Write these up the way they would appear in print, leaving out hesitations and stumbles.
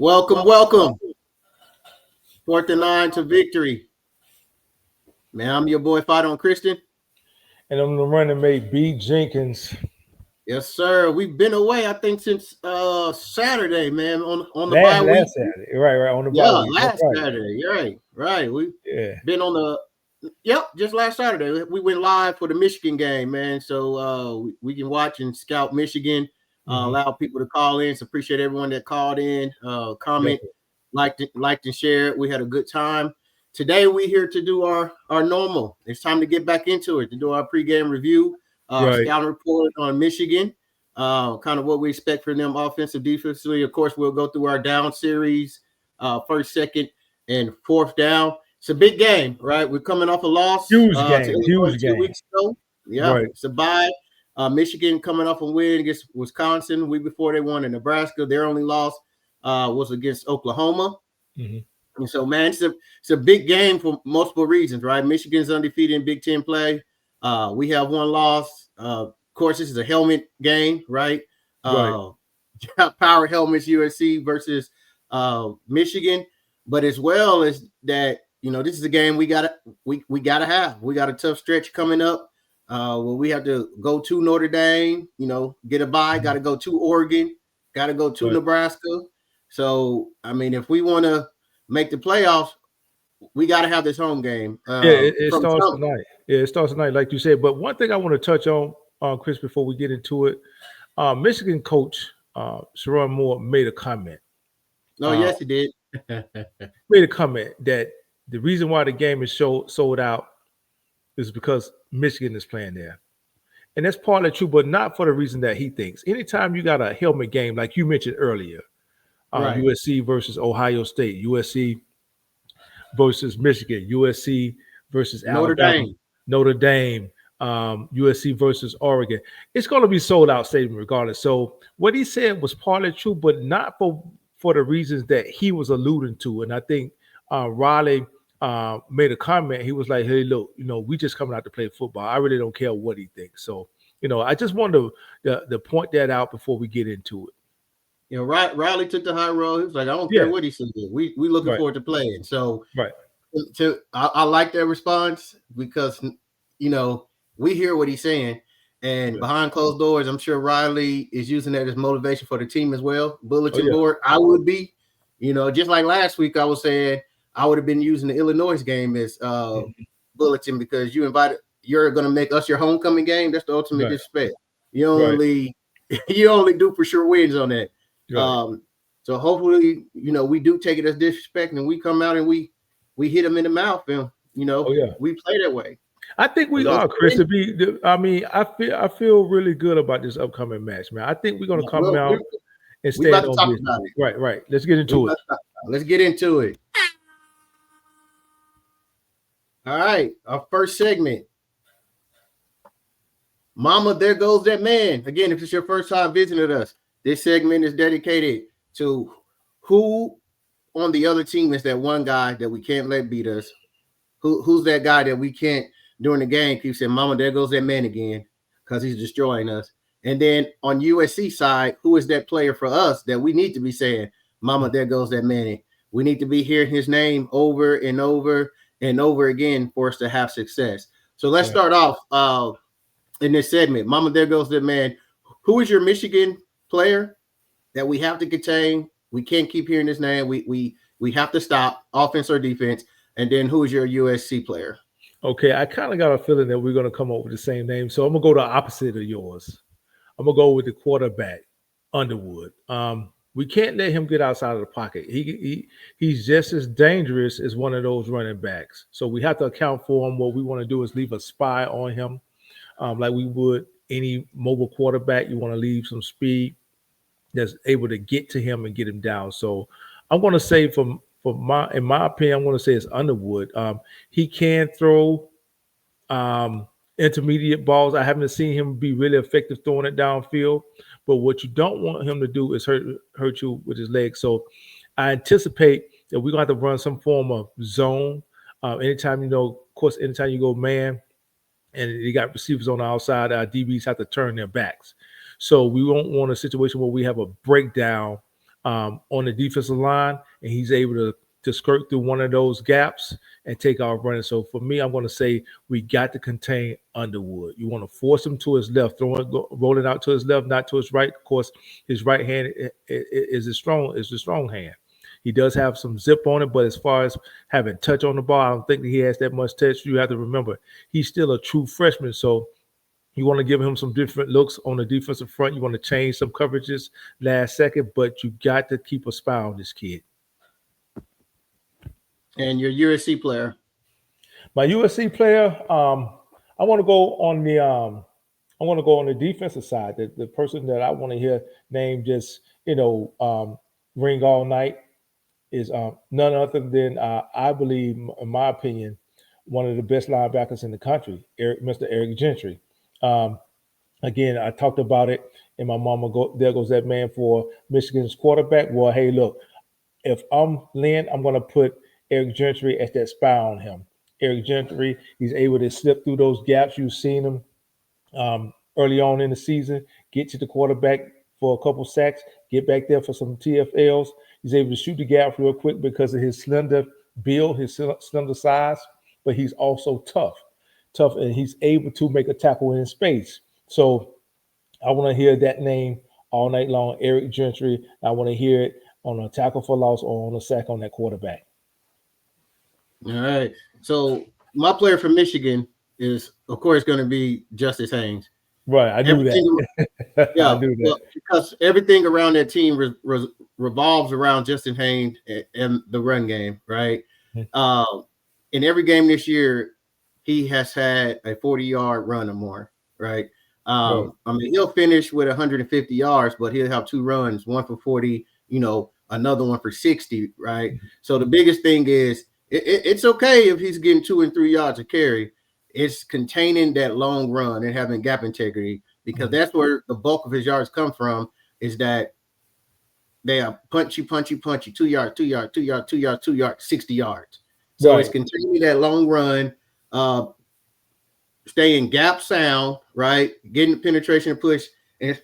Welcome. 4th and 9 to victory. Man, I'm your boy, Fight on Christian. And I'm the running mate, B. Jenkins. Yes, sir. We've been away, I think, since Saturday, man, on the bye week. Last Saturday. Right, on the bye Yeah, week. last Saturday. You're right. We've been on just last Saturday. We went live for the Michigan game, man. So we can watch and scout Michigan, allow people to call in. So appreciate everyone that called in, comment, liked and shared. We had a good time. Today we're here to do our normal. It's time to get back into it, to do our pregame review, scouting report on Michigan, kind of what we expect from them offensive, defensively. Of course, we'll go through our down series, first, second, and fourth down. It's a big game, right? We're coming off a loss. Huge game. 2 weeks ago. Yeah, it's a bye. Michigan coming off a win against Wisconsin the week before they won in Nebraska. Their only loss was against Oklahoma. And so, man, it's a big game for multiple reasons, right? Michigan's undefeated in Big Ten play. We have one loss. Of course, this is a helmet game, right? Power helmets, USC versus Michigan. But as well as that, this is a game we gotta have. We got a tough stretch coming up. Where we have to go to Notre Dame, get a bye. Got to go to Oregon. Got to go to Nebraska. So, I mean, if we want to make the playoffs, we got to have this home game. It starts tonight. Yeah, it starts tonight, like you said. But one thing I want to touch on, Chris, before we get into it, Michigan coach Sharon Moore made a comment. Yes, he did. Made a comment that the reason why the game is sold out is because Michigan is playing there. And that's partly true, but not for the reason that he thinks. Anytime you got a helmet game, like you mentioned earlier, USC versus Ohio State, USC versus Michigan, USC versus Alabama, Notre Dame, USC versus Oregon. It's going to be sold out stadium regardless. So what he said was partly true, but not for the reasons that he was alluding to. And I think Riley made a comment. He was like, "Hey, look, we just coming out to play football. I really don't care what he thinks." So, I just wanted to point that out before we get into it. Riley took the high road. He was like, I don't care what he said. We looking forward to playing. So I like that response because, we hear what he's saying. And behind closed doors, I'm sure Riley is using that as motivation for the team as well. Bulletin board, I would be, just like last week, I was saying I would have been using the Illinois game as bulletin because you're going to make us your homecoming game. That's the ultimate disrespect. You only do for sure wins on that. So hopefully, we do take it as disrespect and we come out and we hit them in the mouth and, we play that way. I think we are, Chris. I feel really good about this upcoming match, man. I think we're going to come out and stay on business. Right. Let's get into it. Let's get into it. All right. Our first segment. Mama, there goes that man. Again, if it's your first time visiting us, this segment is dedicated to who on the other team is that one guy that we can't let beat us. Who's that guy that we can't during the game keep saying, Mama, there goes that man again, because he's destroying us. And then on USC side, who is that player for us that we need to be saying, Mama, there goes that man. We need to be hearing his name over and over and over again for us to have success. So let's start off in this segment. Mama, there goes that man. Who is your Michigan player that we have to contain? We can't keep hearing his name. We have to stop, offense or defense. And then who is your USC player? Okay, I kind of got a feeling that we're going to come up with the same name. So I'm going to go the opposite of yours. I'm going to go with the quarterback, Underwood. We can't let him get outside of the pocket. He's just as dangerous as one of those running backs. So we have to account for him. What we want to do is leave a spy on him, like we would any mobile quarterback. You want to leave some speed that's able to get to him and get him down. So I'm going to say in my opinion, I'm going to say it's Underwood. He can throw intermediate balls. I haven't seen him be really effective throwing it downfield. But what you don't want him to do is hurt you with his legs. So I anticipate that we're going to have to run some form of zone. Anytime you go man and you got receivers on the outside, our DBs have to turn their backs. So we won't want a situation where we have a breakdown on the defensive line, and he's able to skirt through one of those gaps and take off running. So for me, I'm going to say we got to contain Underwood. You want to force him to his left, rolling out to his left, not to his right. Of course, his right hand is a strong hand. He does have some zip on it, but as far as having touch on the ball, I don't think that he has that much touch. You have to remember, he's still a true freshman, so you want to give him some different looks on the defensive front. You want to change some coverages last second, but you got to keep a spy on this kid. And your USC player? My USC player, I want to go on the defensive side. The person that I want to hear name just ring all night is none other than I believe, in my opinion, one of the best linebackers in the country, Mr. Eric Gentry. Again, I talked about it in my mama. There goes that man for Michigan's quarterback. Well, hey, look, if I'm Lynn, I'm going to put Eric Gentry as that spy on him. Eric Gentry, he's able to slip through those gaps. You've seen him early on in the season, get to the quarterback for a couple sacks, get back there for some TFLs. He's able to shoot the gap real quick because of his slender build, his slender size, but he's also tough, and he's able to make a tackle in space. So I want to hear that name all night long, Eric Gentry. I want to hear it on a tackle for loss or on a sack on that quarterback. All right. So my player from Michigan is, of course, going to be Justice Haynes. Right. I knew that. Yeah, I knew that. well, because everything around that team revolves around Justin Haynes and the run game, right? Mm-hmm. In every game this year, he has had a 40-yard run or more, right? Right. I mean, he'll finish with 150 yards, but he'll have two runs, one for 40, another one for 60, right? Mm-hmm. So the biggest thing is it's okay if he's getting 2 and 3 yards a carry. It's containing that long run and having gap integrity, because that's where the bulk of his yards come from, is that they are punchy, 2 yards, 2 yards, 2 yards, 2 yards, 2 yards, 60 yards. So It's containing that long run, staying gap sound, right? Getting the penetration and push and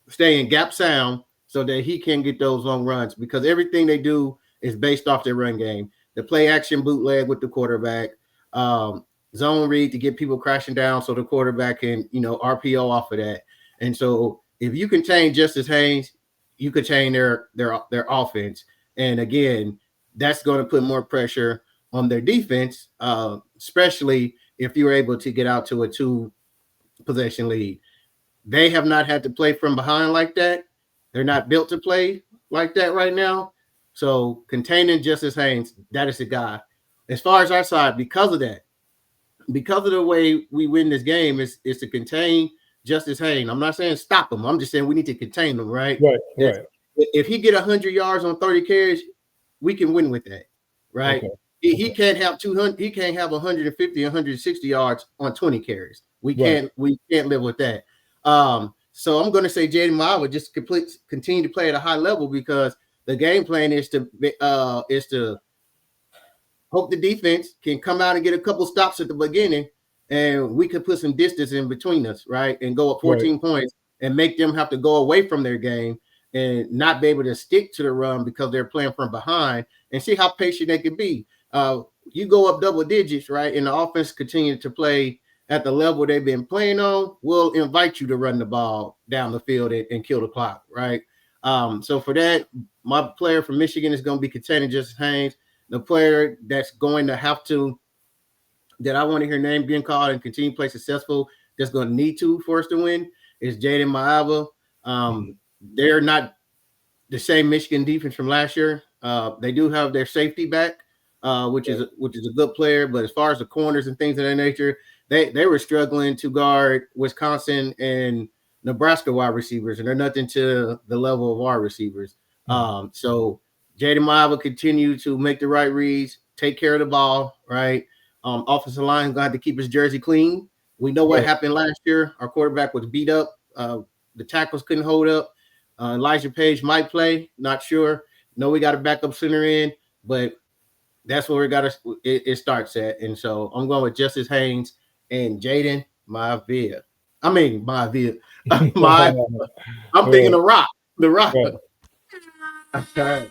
staying gap sound so that he can get those long runs, because everything they do is based off their run game. The play action bootleg with the quarterback, zone read to get people crashing down so the quarterback can, RPO off of that. And so if you contain Justice Haynes, you could change their offense. And again, that's going to put more pressure on their defense, especially if you're able to get out to a 2-possession lead. They have not had to play from behind like that. They're not built to play like that right now. So containing Justice Haynes, that is the guy. As far as our side, because of the way we win this game is to contain Justice Haynes. I'm not saying stop him. I'm just saying we need to contain him, right? Right. If he get 100 yards on 30 carries, we can win with that, right? Okay. He can't have 200. He can't have 150, 160 yards on 20 carries. We can't live with that. So I'm going to say Jaden Maiava just continue to play at a high level, because the game plan is to hope the defense can come out and get a couple stops at the beginning, and we can put some distance in between us, right? And go up 14 points and make them have to go away from their game and not be able to stick to the run because they're playing from behind, and see how patient they can be. You go up double digits, right? And the offense continue to play at the level they've been playing on, we'll invite you to run the ball down the field and kill the clock, right? So for that, my player from Michigan is going to be containing Justice Haynes. The player that's going to have to, that I want to hear name being called and continue to play successful, that's going to need to for us to win, is Jaden Maiava. They're not the same Michigan defense from last year. They do have their safety back, which is a good player. But as far as the corners and things of that nature, they were struggling to guard Wisconsin and Nebraska wide receivers, and they're nothing to the level of our receivers. So Jaden Maiava continue to make the right reads, take care of the ball, right? Offensive line is going to have to keep his jersey clean. We know what happened last year. Our quarterback was beat up. The tackles couldn't hold up. Elijah Page might play, not sure. No, we got a backup center in, but that's where we got to. It starts at, and so I'm going with Justice Haynes and Jaden Maiava. I'm thinking the Rock. Okay.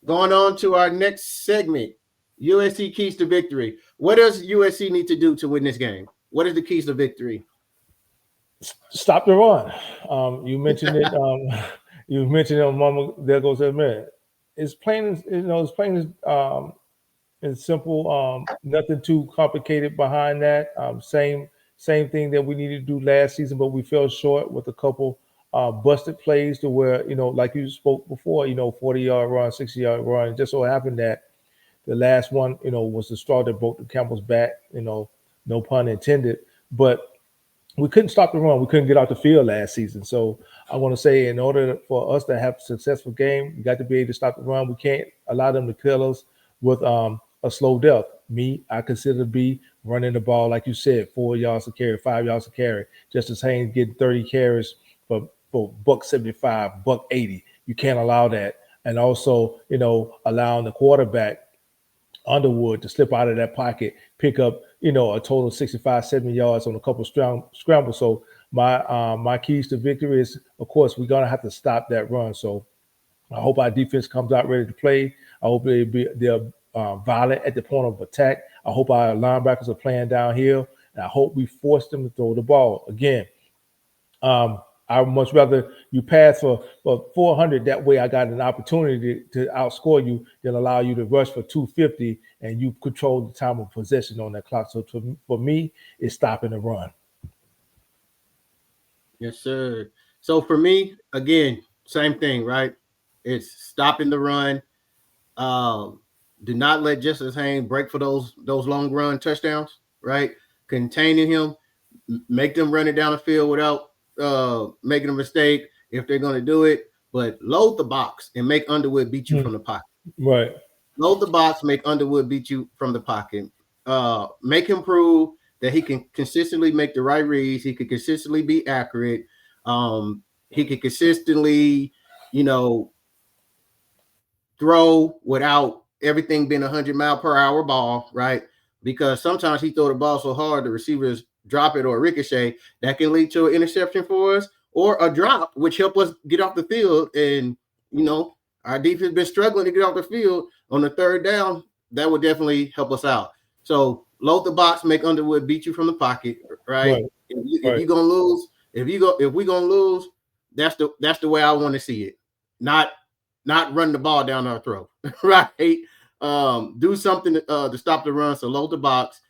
Going on to our next segment, USC keys to victory. What does USC need to do to win this game? What is the keys to victory? Stop the run. You mentioned it. You mentioned it a moment there goes a minute. It's plain as it's plain as and simple. Nothing too complicated behind that. Same thing that we needed to do last season, but we fell short with a couple busted plays to where like you spoke before, 40-yard run, 60-yard run. It just so happened that the last one, was the straw that broke the camel's back. No pun intended. But we couldn't stop the run. We couldn't get out the field last season. So I want to say, in order for us to have a successful game, we got to be able to stop the run. We can't allow them to kill us with a slow death. I consider to be running the ball, like you said, 4 yards to carry, 5 yards to carry. Justice Haynes getting 30 carries for $175, $180. You can't allow that. And also, allowing the quarterback Underwood to slip out of that pocket, pick up, a total of 65, 70 yards on a couple of scrambles. So my keys to victory is, of course, we're going to have to stop that run. So I hope our defense comes out ready to play. I hope they're violent at the point of attack. I hope our linebackers are playing downhill, and I hope we force them to throw the ball. Again, I would much rather you pass for 400. That way I got an opportunity to outscore you than allow you to rush for 250 and you control the time of possession on that clock. So for me, it's stopping the run. Yes, sir. So for me, again, same thing, right? It's stopping the run. Do not let Justice Haynes break for those long run touchdowns, right? Containing him, make them run it down the field without making a mistake if they're going to do it, but load the box and make Underwood beat you from the pocket. Right. Load the box, make Underwood beat you from the pocket. Make him prove that he can consistently make the right reads. He can consistently be accurate. He can consistently, throw without everything being 100-mile-per-hour ball, right? Because sometimes he throw the ball so hard the receivers drop it or ricochet that can lead to an interception for us or a drop, which help us get off the field. And our defense been struggling to get off the field on the third down. That would definitely help us out. So load the box, make Underwood beat you from the pocket, right? If you're gonna lose, if we're gonna lose, that's the way I want to see it. Not run the ball down our throat, right? Do something to stop the run. So load the box.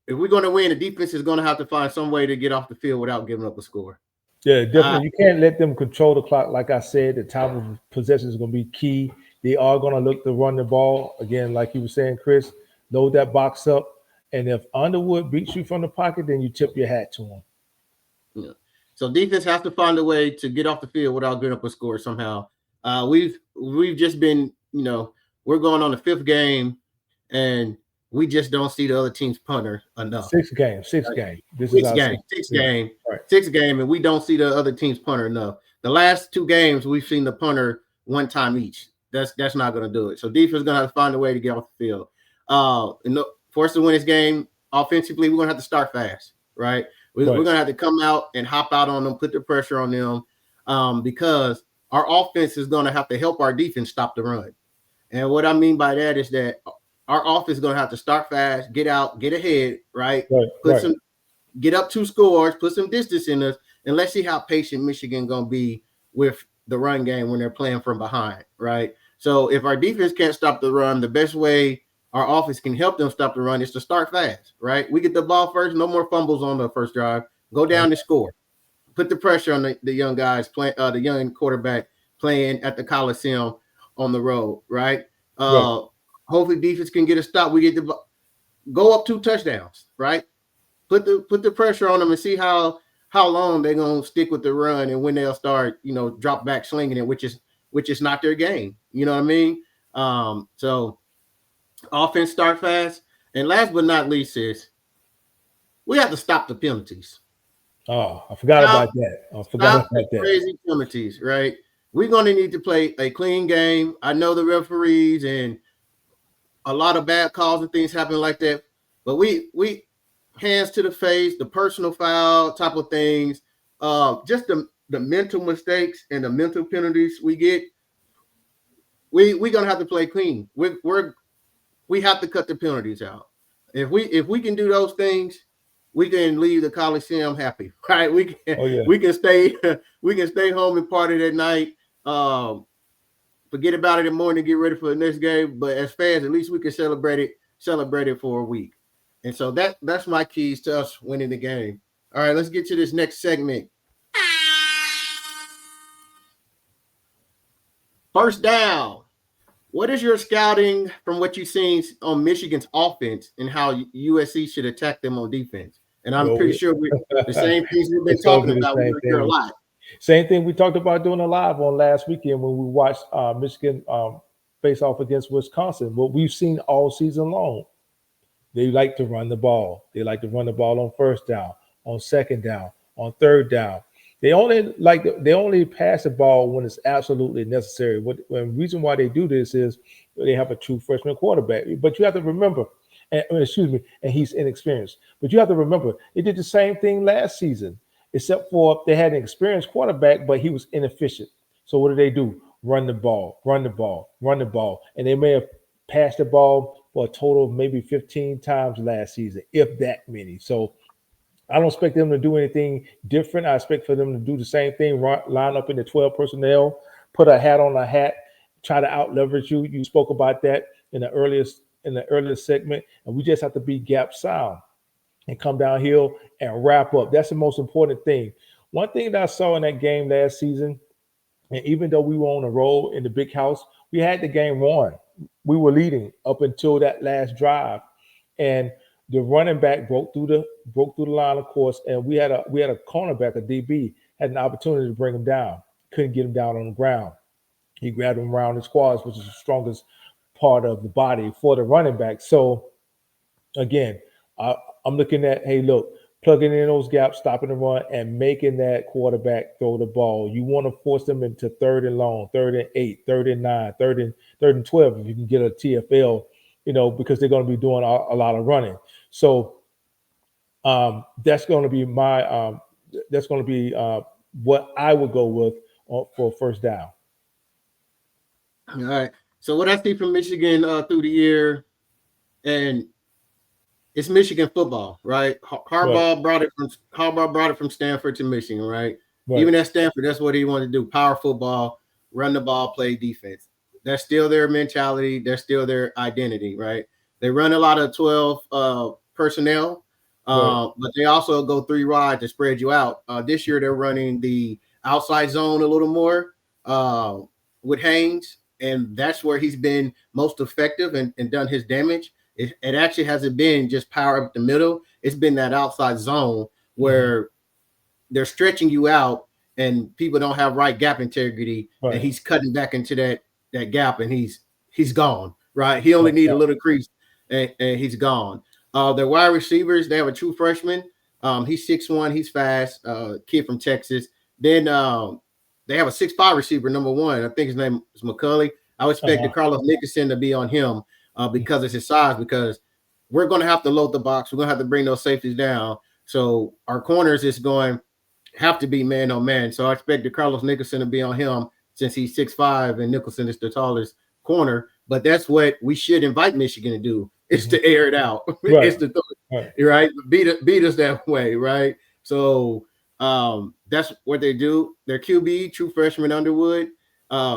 If we're going to win, the defense is going to have to find some way to get off the field without giving up a score. Yeah, definitely. You can't let them control the clock. Like I said, the time of possession is going to be key. They are going to look to run the ball. Again, like you were saying, Chris, load that box up. And if Underwood beats you from the pocket, then you tip your hat to him. Yeah. So defense has to find a way to get off the field without giving up a score somehow. We've just been, we're going on the 5th game, and we just don't see the other team's punter enough. Sixth game. This is our sixth game. Right. Sixth game, and we don't see the other team's punter enough. The last 2 games, we've seen the punter one time each. That's not going to do it. So defense is going to have to find a way to get off the field. For us to win this game offensively, we're going to have to start fast, right? We're going to have to come out and hop out on them, put the pressure on them, because our offense is going to have to help our defense stop the run. And what I mean by that is that our offense is going to have to start fast, get out, get ahead, right? Get up 2 scores, put some distance in us, and let's see how patient Michigan going to be with the run game when they're playing from behind, right? So if our defense can't stop the run, the best way our offense can help them stop the run is to start fast, right? We get the ball first, no more fumbles on the first drive, go down and score. Put the pressure on the young guys, the young quarterback playing at the Coliseum on the road, right? Hopefully defense can get a stop. We get to go up 2 touchdowns, right? Put the pressure on them and see how long they're gonna stick with the run and when they'll start, drop back slinging it, which is not their game. You know what I mean? So offense start fast, and last but not least is we have to stop the penalties. Oh, I forgot about that. Crazy penalties, right? We're going to need to play a clean game. I know the referees and a lot of bad calls and things happen like that, but we hands to the face, the personal foul type of things, just the mental mistakes and the mental penalties we get, we're gonna have to play clean. We have to cut the penalties out. If we can do those things, we can leave the Coliseum happy, right? We can stay we can stay home and party that night. Forget about it in the morning, get ready for the next game. But as fans, at least we can celebrate it for a week. And so that's my keys to us winning the game. All right, let's get to this next segment. First down. What is your scouting from what you've seen on Michigan's offense and how USC should attack them on defense? And I'm pretty sure the same things we've been talking about. We're going to hear a lot. Same thing we talked about doing a live on last weekend when we watched Michigan face off against Wisconsin. What we've seen all season long, they like to run the ball. They like to run the ball on first down, on second down, on third down. They only pass the ball when it's absolutely necessary. The reason why they do this is they have a true freshman quarterback. But you have to remember, and he's inexperienced. But you have to remember, they did the same thing last season, except for they had an experienced quarterback, but he was inefficient. So what do? Run the ball, run the ball, run the ball. And they may have passed the ball for a total of maybe 15 times last season, if that many. So I don't expect them to do anything different. I expect for them to do the same thing, line up in the 12 personnel, put a hat on a hat, try to out leverage you. You spoke about that in the earliest segment, and we just have to be gap sound and come downhill and wrap up. That's the most important thing. One thing that I saw in that game last season, and even though we were on a roll in the big house, we had the game won. We were leading up until that last drive, and the running back broke through the line, of course, and we had a cornerback, a DB, had an opportunity to bring him down. Couldn't get him down on the ground. He grabbed him around his quads, which is the strongest part of the body for the running back. So, again, I'm looking at, hey, look, plugging in those gaps, stopping the run, and making that quarterback throw the ball. You want to force them into 3rd and long, 3rd and 8, 3rd and 9, 3rd and 12 if you can get a TFL, because they're going to be doing a lot of running. So that's going to be what I would go with for first down. All right. So what I see from Michigan through the year, and it's Michigan football, right? Harbaugh brought it from Stanford to Michigan, right? Even at Stanford, that's what he wanted to do: power football, run the ball, play defense. That's still their mentality. That's still their identity, right? They run a lot of 12 personnel, but they also go 3 wide to spread you out. This year, they're running the outside zone a little more with Haynes, and that's where he's been most effective and done his damage. It actually hasn't been just power up the middle. It's been that outside zone where they're stretching you out and people don't have right gap integrity, and he's cutting back into that gap, and he's gone, right? He only needs a little crease, and he's gone. Their wide receivers, they have a true freshman. He's 6'1", he's fast, kid from Texas. Then they have a 6'5" receiver, number 1. I think his name is McCulley. I would expect Carlos Nicholson to be on him because of his size, because we're going to have to load the box. We're going to have to bring those safeties down. So our corners is going to have to be man on man. So I expect Carlos Nicholson to be on him, since he's 6'5" and Nicholson is the tallest corner. But that's what we should invite Michigan to do, is to air it out. It's to right? Beat us that way, right? So that's what they do. Their QB, true freshman Underwood,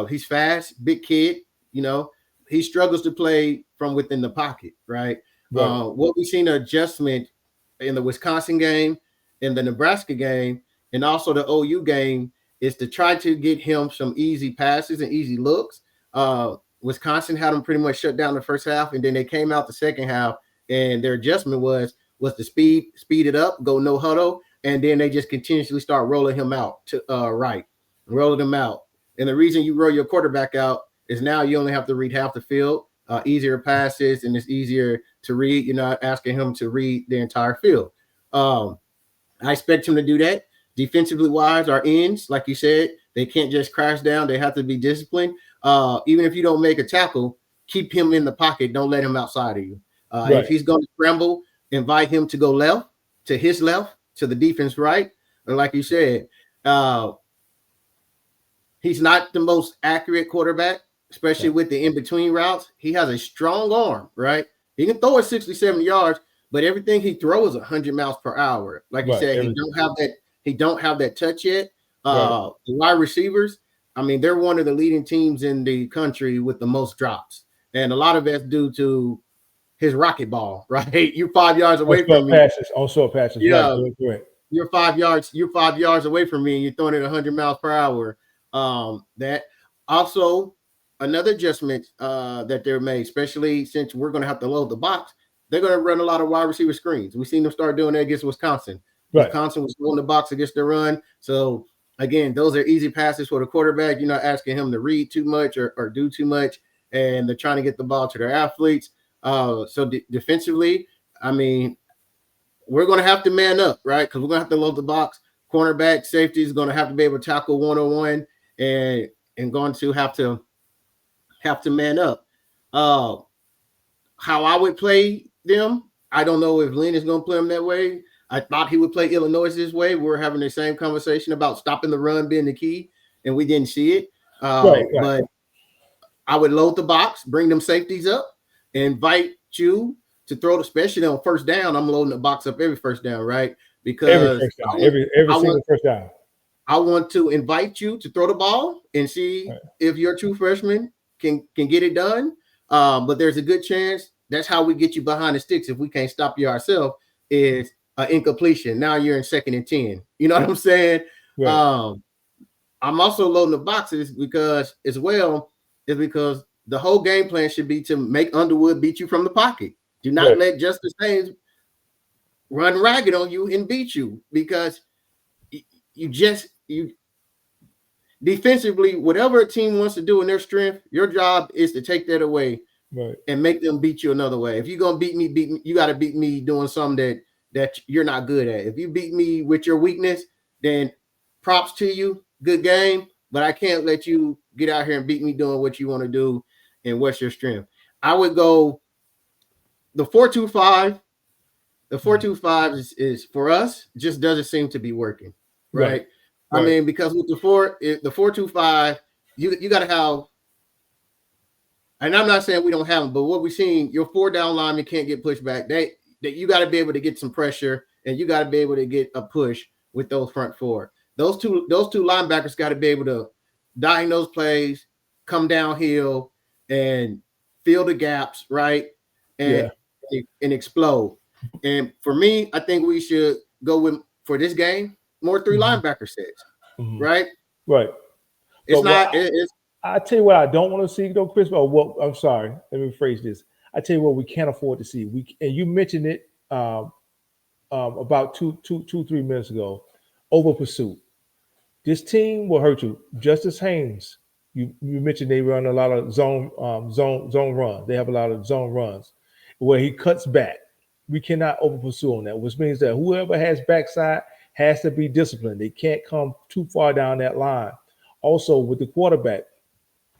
he's fast, big kid, he struggles to play from within the pocket, right? What we've seen an adjustment in the Wisconsin game, in the Nebraska game, and also the OU game, is to try to get him some easy passes and easy looks. Wisconsin had them pretty much shut down the first half, and then they came out the second half, and their adjustment was to speed it up, go no huddle, and then they just continuously start rolling him out to rolling him out. And the reason you roll your quarterback out is now you only have to read half the field, easier passes, and it's easier to read. You're not asking him to read the entire field. I expect him to do that. Defensively wise, our ends, like you said, they can't just crash down. They have to be disciplined. Even if you don't make a tackle, keep him in the pocket. Don't let him outside of you. If he's going to scramble, invite him to go left, to his left, to the defense right. And like you said, He's not the most accurate quarterback, especially Right. with the in-between routes. He has a strong arm, right? He can throw it 60, 70 yards, but everything he throws is 100 miles per hour. Like you Right. said, Everything. he don't have that touch yet. Right. The wide receivers, I mean, they're one of the leading teams in the country with the most drops. And a lot of that's due to his rocket ball, right? You're 5 yards On away short from me. passes. On short passes. Right. Yeah, Correct. you're 5 yards away from me, and you're throwing it 100 miles per hour. That also another adjustment that they're made, especially since we're going to have to load the box. They're going to run a lot of wide receiver screens. We've seen them start doing that against Wisconsin. Right. Wisconsin was loading the box against the run. So again, those are easy passes for the quarterback. You're not asking him to read too much or do too much, and they're trying to get the ball to their athletes. So defensively, I mean, we're going to have to man up, right? Because we're going to have to load the box. Cornerback, safety is going to have to be able to tackle one-on-one, and going to have to man up. How I would play them, I don't know if Lynn is going to play them that way. I thought he would play Illinois this way. We're having the same conversation about stopping the run being the key, and we didn't see it. Right. But I would load the box, bring them safeties up, and invite you to throw, especially on first down. I'm loading the box up every first down, right? Because every first down, every single first down. I want to invite you to throw the ball and see if your true freshman can get it done. But there's a good chance that's how we get you behind the sticks if we can't stop you ourselves is an incompletion. Now you're in 2nd and 10. You know what I'm saying? Right. I'm also loading the boxes because the whole game plan should be to make Underwood beat you from the pocket. Do not let Justice Haynes run ragged on you and beat you, because you defensively, whatever a team wants to do in their strength, your job is to take that away and make them beat you another way. If you're going to beat me, you got to beat me doing something that you're not good at. If you beat me with your weakness, then props to you, good game, but I can't let you get out here and beat me doing what you want to do and what's your strength. I would go the 4-2-5. The 4-2-5 is for us, just doesn't seem to be working, right? I mean, because with the 4-2-5, you got to have, and I'm not saying we don't have them, but what we've seen, your 4 down linemen can't get pushed back. That you got to be able to get some pressure, and you got to be able to get a push with those front 4. Those two linebackers got to be able to diagnose plays, come downhill, and fill the gaps, right? And explode. And for me, I think we should go with, for this game, more 3 linebacker sets, right? Right. It's not. I tell you what I don't want to see, though, Chris. Or what? I'm sorry. Let me rephrase this. I tell you what we can't afford to see. And you mentioned it about 3 minutes ago. Over pursuit. This team will hurt you. Justice Haynes. You mentioned they run a lot of zone runs. They have a lot of zone runs where he cuts back. We cannot over pursue on that, which means that whoever has backside has to be disciplined. They can't come too far down that line. Also, with the quarterback,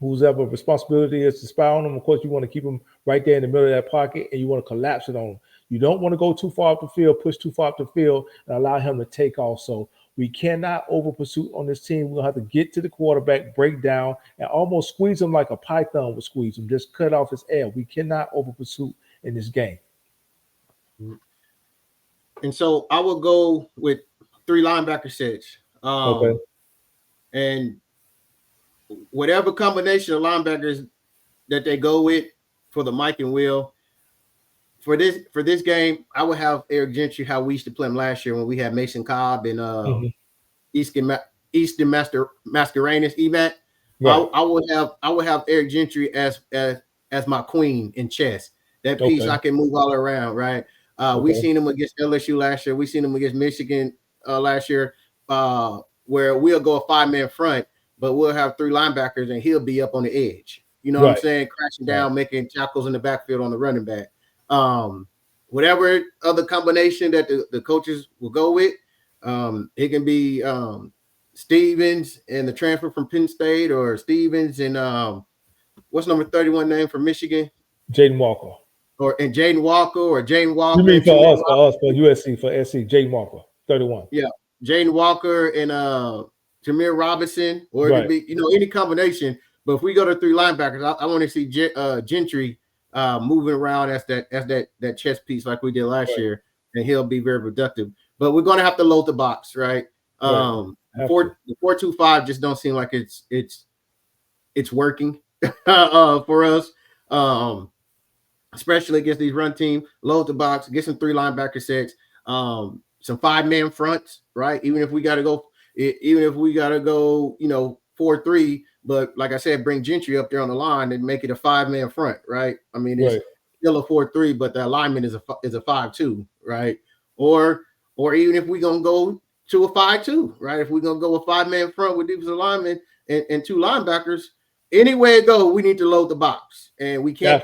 whose ever responsibility is to spy on them, of course, you want to keep them right there in the middle of that pocket, and you want to collapse it on them. You don't want to go too far up the field, push too far up the field, and allow him to take off. So we cannot over pursue on this team. We're going to have to get to the quarterback, break down, and almost squeeze him like a python would squeeze him, just cut off his air. We cannot over pursue in this game. And so I will go with 3 linebacker sets. And whatever combination of linebackers that they go with for the Mike and Will, for this game, I would have Eric Gentry how we used to play him last year when we had Mason Cobb and Easton Mascarenas, EMAC. Right. I would have Eric Gentry as my queen in chess. That piece I can move all around, right? We seen him against LSU last year. We seen him against Michigan last year, where we'll go a 5-man front, but we'll have 3 linebackers and he'll be up on the edge. You know what I'm saying? Crashing down, making tackles in the backfield on the running back. Whatever other combination that the coaches will go with, it can be Stevens and the transfer from Penn State, or Stevens and what's number 31 name from Michigan? Jaden Walker. Or Jaden Walker. You mean for us, for USC, for SC, Jaden Walker, 31. Yeah, Jaden Walker and Jameer Robinson, or it Right. could be, any combination. But if we go to 3 linebackers, I want to see Gentry moving around as that chess piece like we did last Right. year, and he'll be very productive. But we're going to have to load the box, right? Right. The 4-2-5 just don't seem like it's working for us, especially against these run team. Load the box, get some 3 linebacker sets, some 5-man fronts, right? Even if we got to go, 4-3. But like I said, bring Gentry up there on the line and make it a 5-man front, right? I mean, it's still a 4-3, but the alignment is a 5-2, right? Or even if we're gonna go to a 5-2, right? If we're gonna go a 5-man front with defensive linemen and 2 linebackers, anyway it go, we need to load the box, and we can't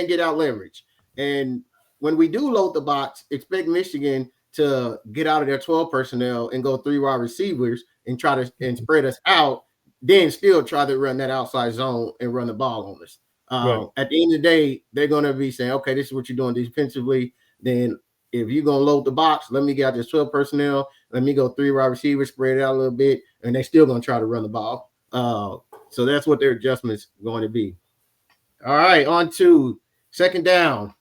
get out leverage. And when we do load the box, expect Michigan to get out of their 12 personnel and go 3 wide receivers and try to spread us out, then still try to run that outside zone and run the ball on us. At the end of the day, they're going to be saying, okay, this is what you're doing defensively. Then if you're going to load the box, let me get out this 12 personnel. Let me go 3 wide receivers, spread it out a little bit, and they're still going to try to run the ball. So that's what their adjustments going to be. All right, on to second down.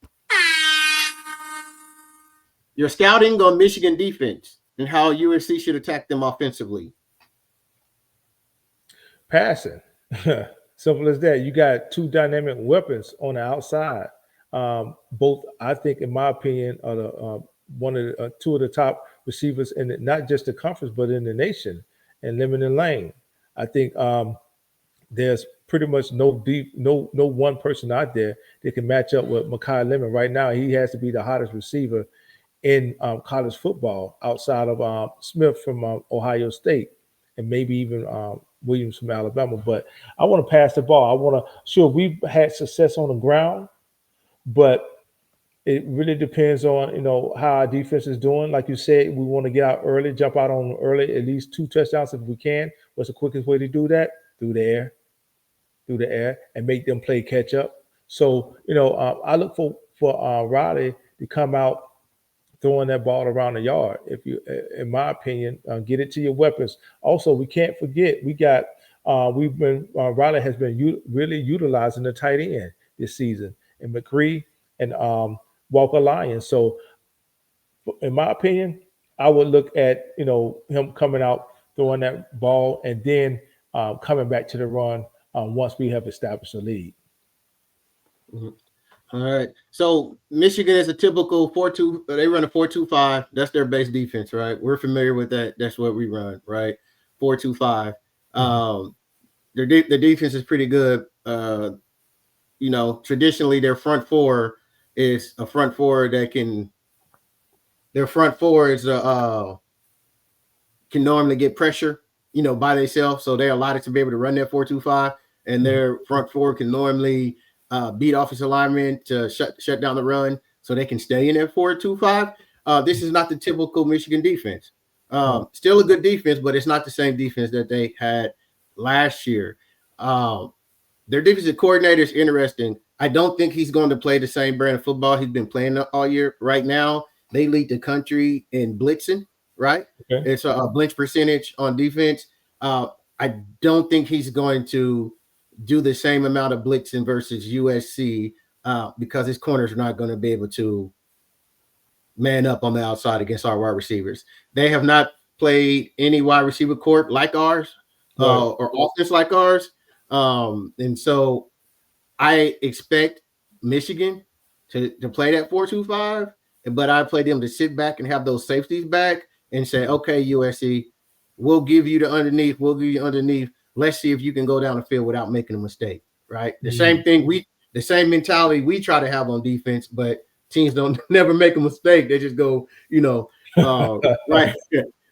Your scouting on Michigan defense and how USC should attack them offensively. Passing. Simple as that. You got 2 dynamic weapons on the outside. Both, I think, in my opinion, are the 2 of the top receivers in not just the conference, but in the nation, and Lemon and Lane. I think there's pretty much no one person out there that can match up with Mekhi Lemon. Right now, he has to be the hottest receiver in college football outside of Smith from Ohio State, and maybe even Williams from Alabama. But I want to pass the ball. We've had success on the ground, but it really depends on, how our defense is doing. Like you said, we want to get out early, jump out on early, at least 2 touchdowns if we can. What's the quickest way to do that? Through the air, and make them play catch up. So, I look for Riley to come out throwing that ball around the yard. If you, in my opinion, get it to your weapons. Also, we can't forget Riley has been really utilizing the tight end this season, and McCree and Walker Lyons. So, in my opinion, I would look at him coming out throwing that ball and then coming back to the run once we have established a lead. Mm-hmm. All right. So Michigan is a typical 4-2. They run a 4-2-5. That's their base defense, right? We're familiar with that. That's what we run, right? 4-2-5. The defense is pretty good. Traditionally their front 4 is a front 4 that can. Their front 4 is can normally get pressure, by themselves. So they're allotted to be able to run that 4-2-5, and their front 4 can normally beat offensive linemen to shut down the run, so they can stay in that 4-2-5. This is not the typical Michigan defense. Still a good defense, but it's not the same defense that they had last year. Their defensive coordinator is interesting. I don't think he's going to play the same brand of football he's been playing all year. Right now, they lead the country in blitzing, right? Okay. It's a blitz percentage on defense. I don't think he's going to do the same amount of blitzing versus USC because his corners are not going to be able to man up on the outside against our wide receivers. They have not played any wide receiver corps like ours or offense like ours. And so I expect Michigan to play that 4-2-5, but I play them to sit back and have those safeties back and say, okay, USC, we'll give you the underneath. We'll give you underneath. Let's see if you can go down the field without making a mistake, right? The same thing the same mentality we try to have on defense, but teams don't never make a mistake. They just go, right.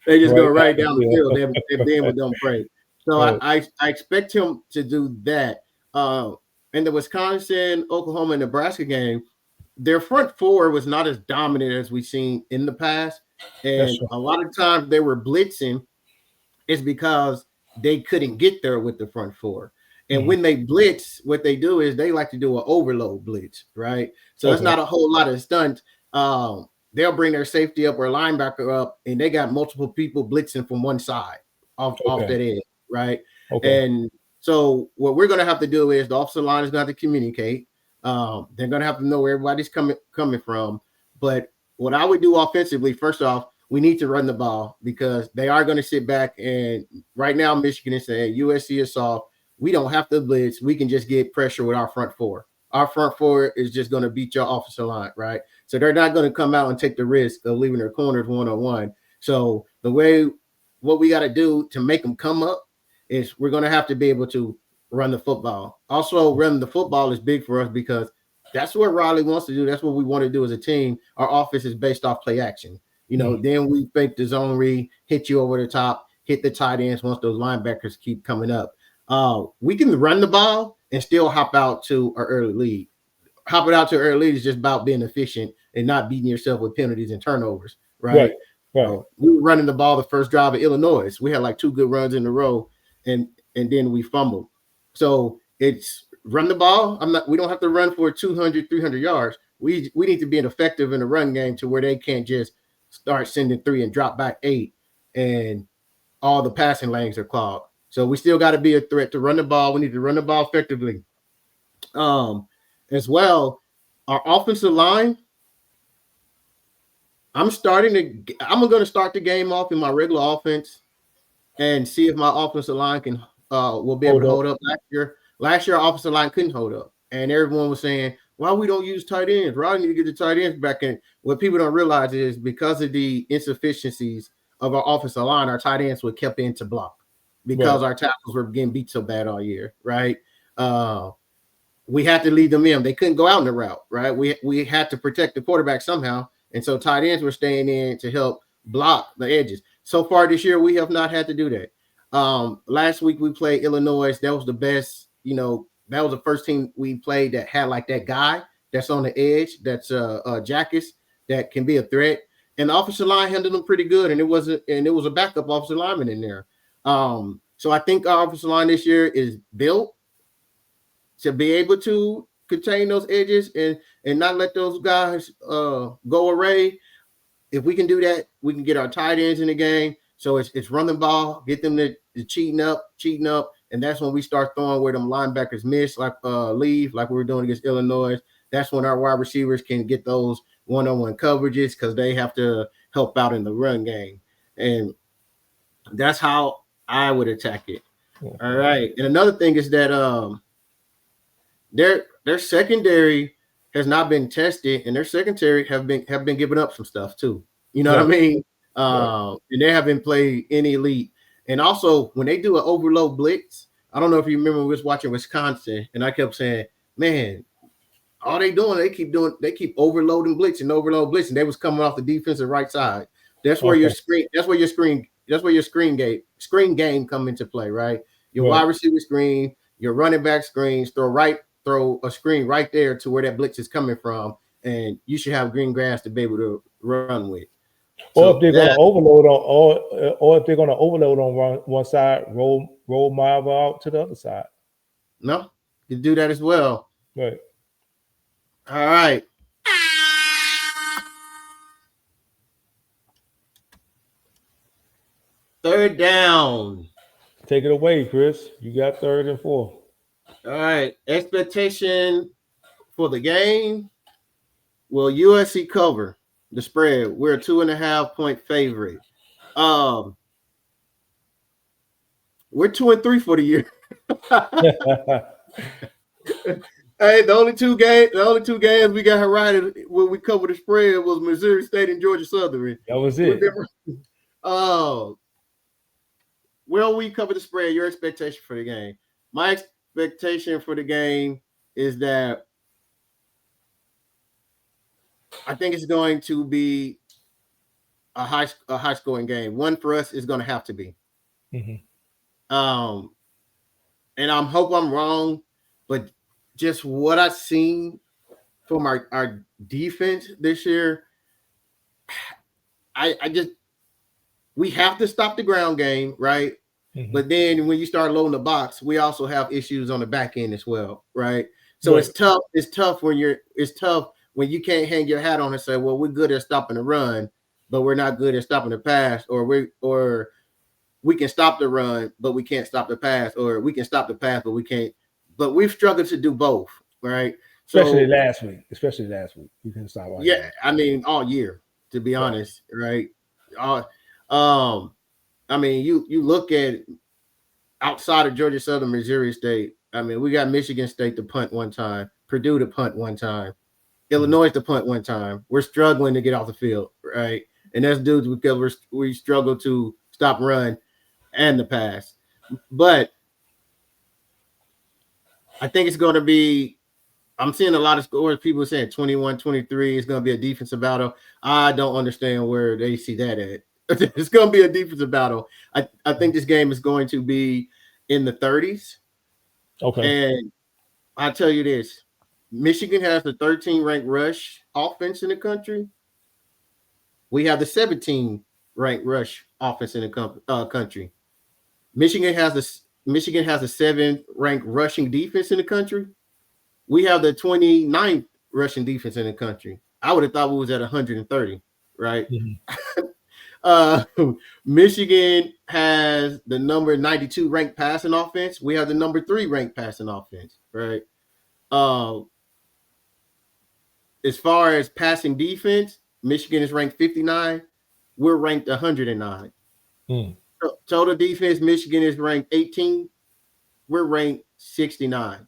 They just go right down the field. They're being with them pray. So I expect him to do that. In the Wisconsin, Oklahoma, and Nebraska game, their front 4 was not as dominant as we've seen in the past. And a lot of times they were blitzing is because they couldn't get there with the front 4. And when they blitz, what they do is they like to do an overload blitz, right? So it's not a whole lot of stunts. They'll bring their safety up or linebacker up, and they got multiple people blitzing from one side, off that edge, right? Okay. And so what we're going to have to do is the offensive line is going to have to communicate. They're going to have to know where everybody's coming from. But what I would do offensively, first off, we need to run the ball because they are going to sit back. And right now, Michigan is saying USC is soft. We don't have to blitz. We can just get pressure with our front four. Our front four is just going to beat your offensive line, right? So they're not going to come out and take the risk of leaving their corners one-on-one. So what we got to do to make them come up is we're going to have to be able to run the football. Also, running the football is big for us because that's what Riley wants to do. That's what we want to do as a team. Our offense is based off play action. Then we fake the zone read, hit you over the top, hit the tight ends once those linebackers keep coming up. We can run the ball and still hop out to our early lead. Hopping out to early lead is just about being efficient and not beating yourself with penalties and turnovers, right? We were running the ball the first drive of Illinois. We had like 2 good runs in a row, and then we fumbled. So it's run the ball. We don't have to run for 200, 300 yards. We need to be effective in the run game to where they can't just start sending 3 and drop back 8, and all the passing lanes are clogged. So we still got to be a threat to run the ball. We need to run the ball effectively. As well, our offensive line. I'm going to start the game off in my regular offense and see if my offensive line will be able to hold up. Last year, our offensive line couldn't hold up, and everyone was saying, "Why we don't use tight ends? Why need to get the tight ends back in?" What people don't realize is because of the insufficiencies of our offensive line, our tight ends were kept in to block because our tackles were getting beat so bad all year, right? We had to leave them in. They couldn't go out in the route, right? We had to protect the quarterback somehow. And so tight ends were staying in to help block the edges. So far this year, we have not had to do that. Last week we played Illinois. That was the best, that was the first team we played that had like that guy that's on the edge, that's Jackus, that can be a threat. And the offensive line handled them pretty good. And it was a backup offensive lineman in there. So I think our offensive line this year is built to be able to contain those edges and not let those guys go away. If we can do that, we can get our tight ends in the game. So it's run the ball, get them to cheating up, and that's when we start throwing where them linebackers miss, like leave, like we were doing against Illinois. That's when our wide receivers can get those one-on-one coverages because they have to help out in the run game, and that's how I would attack it. All right, and another thing is that their secondary has not been tested, and their secondary have been giving up some stuff too. You know what I mean? And they haven't played any elite. And also, when they do an overload blitz, I don't know if you remember we was watching Wisconsin, and I kept saying, "Man, all they keep overloading blitz and overload blitz, and they was coming off the defensive right side. That's where your screen game come into play, right? Your wide receiver screen, your running back screens, throw a screen right there to where that blitz is coming from, and you should have green grass to be able to run with. Or if they're going to overload on one side, roll Marvel out to the other side. No, you do that as well. Right. All right. Third down. Take it away, Chris. You got 3rd and 4. All right. Expectation for the game. Will USC cover the spread? We're a 2.5 point favorite. We're 2-3 for the year. Hey, the only two games we got right when we covered the spread was Missouri State and Georgia Southern. That was it. Will we cover the spread? Your expectation for the game? My expectation for the game is that I think it's going to be a high scoring game. One for us is going to have to be. And I hope I'm wrong, but just what I've seen from our defense this year, we have to stop the ground game, right? But then when you start loading the box, we also have issues on the back end as well, right? So it's tough. It's tough when when you can't hang your hat on and say, well, we're good at stopping the run, but we're not good at stopping the pass, or we we can stop the run, but we can't stop the pass, or we can stop the pass, but we can't. But we've struggled to do both, right? Especially So last week. You can stop our yeah, game. I mean, all year, to be Right. honest, right? Uh, um, I mean, you look at outside of Georgia Southern, Missouri State. I mean, we got Michigan State to punt one time, Purdue to punt one time, Illinois to punt one time. We're struggling to get off the field, right? And that's dudes because we struggle to stop run and the pass. But I think it's going to be, I'm seeing a lot of scores. People saying 21-23 is going to be a defensive battle. I don't understand where they see that at. It's going to be a defensive battle. I think this game is going to be in the 30s. Okay. And I tell you this, Michigan has the 13th ranked rush offense in the country. We have the 17th ranked rush offense in the country. Michigan has the 7th ranked rushing defense in the country. We have the 29th rushing defense in the country. I would have thought we was at 130, right? Mm-hmm. uh, Michigan has the number 92 ranked passing offense. We have the number 3 ranked passing offense, right? As far as passing defense, Michigan is ranked 59. We're ranked 109. Mm. Total defense, Michigan is ranked 18. We're ranked 69.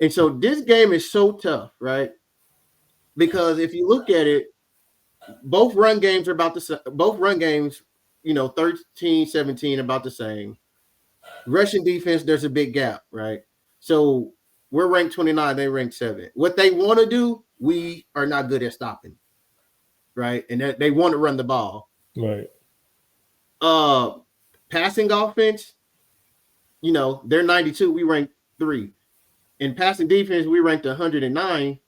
And so this game is so tough, right? Because if you look at it, both run games are about the same. Both run games, 13, 17, about the same. Rushing defense, there's a big gap, right? So we're ranked 29, they ranked 7. What they want to do, we are not good at stopping, right? And they want to run the ball. Right. Passing offense, they're 92, we ranked 3. In passing defense, we ranked 109,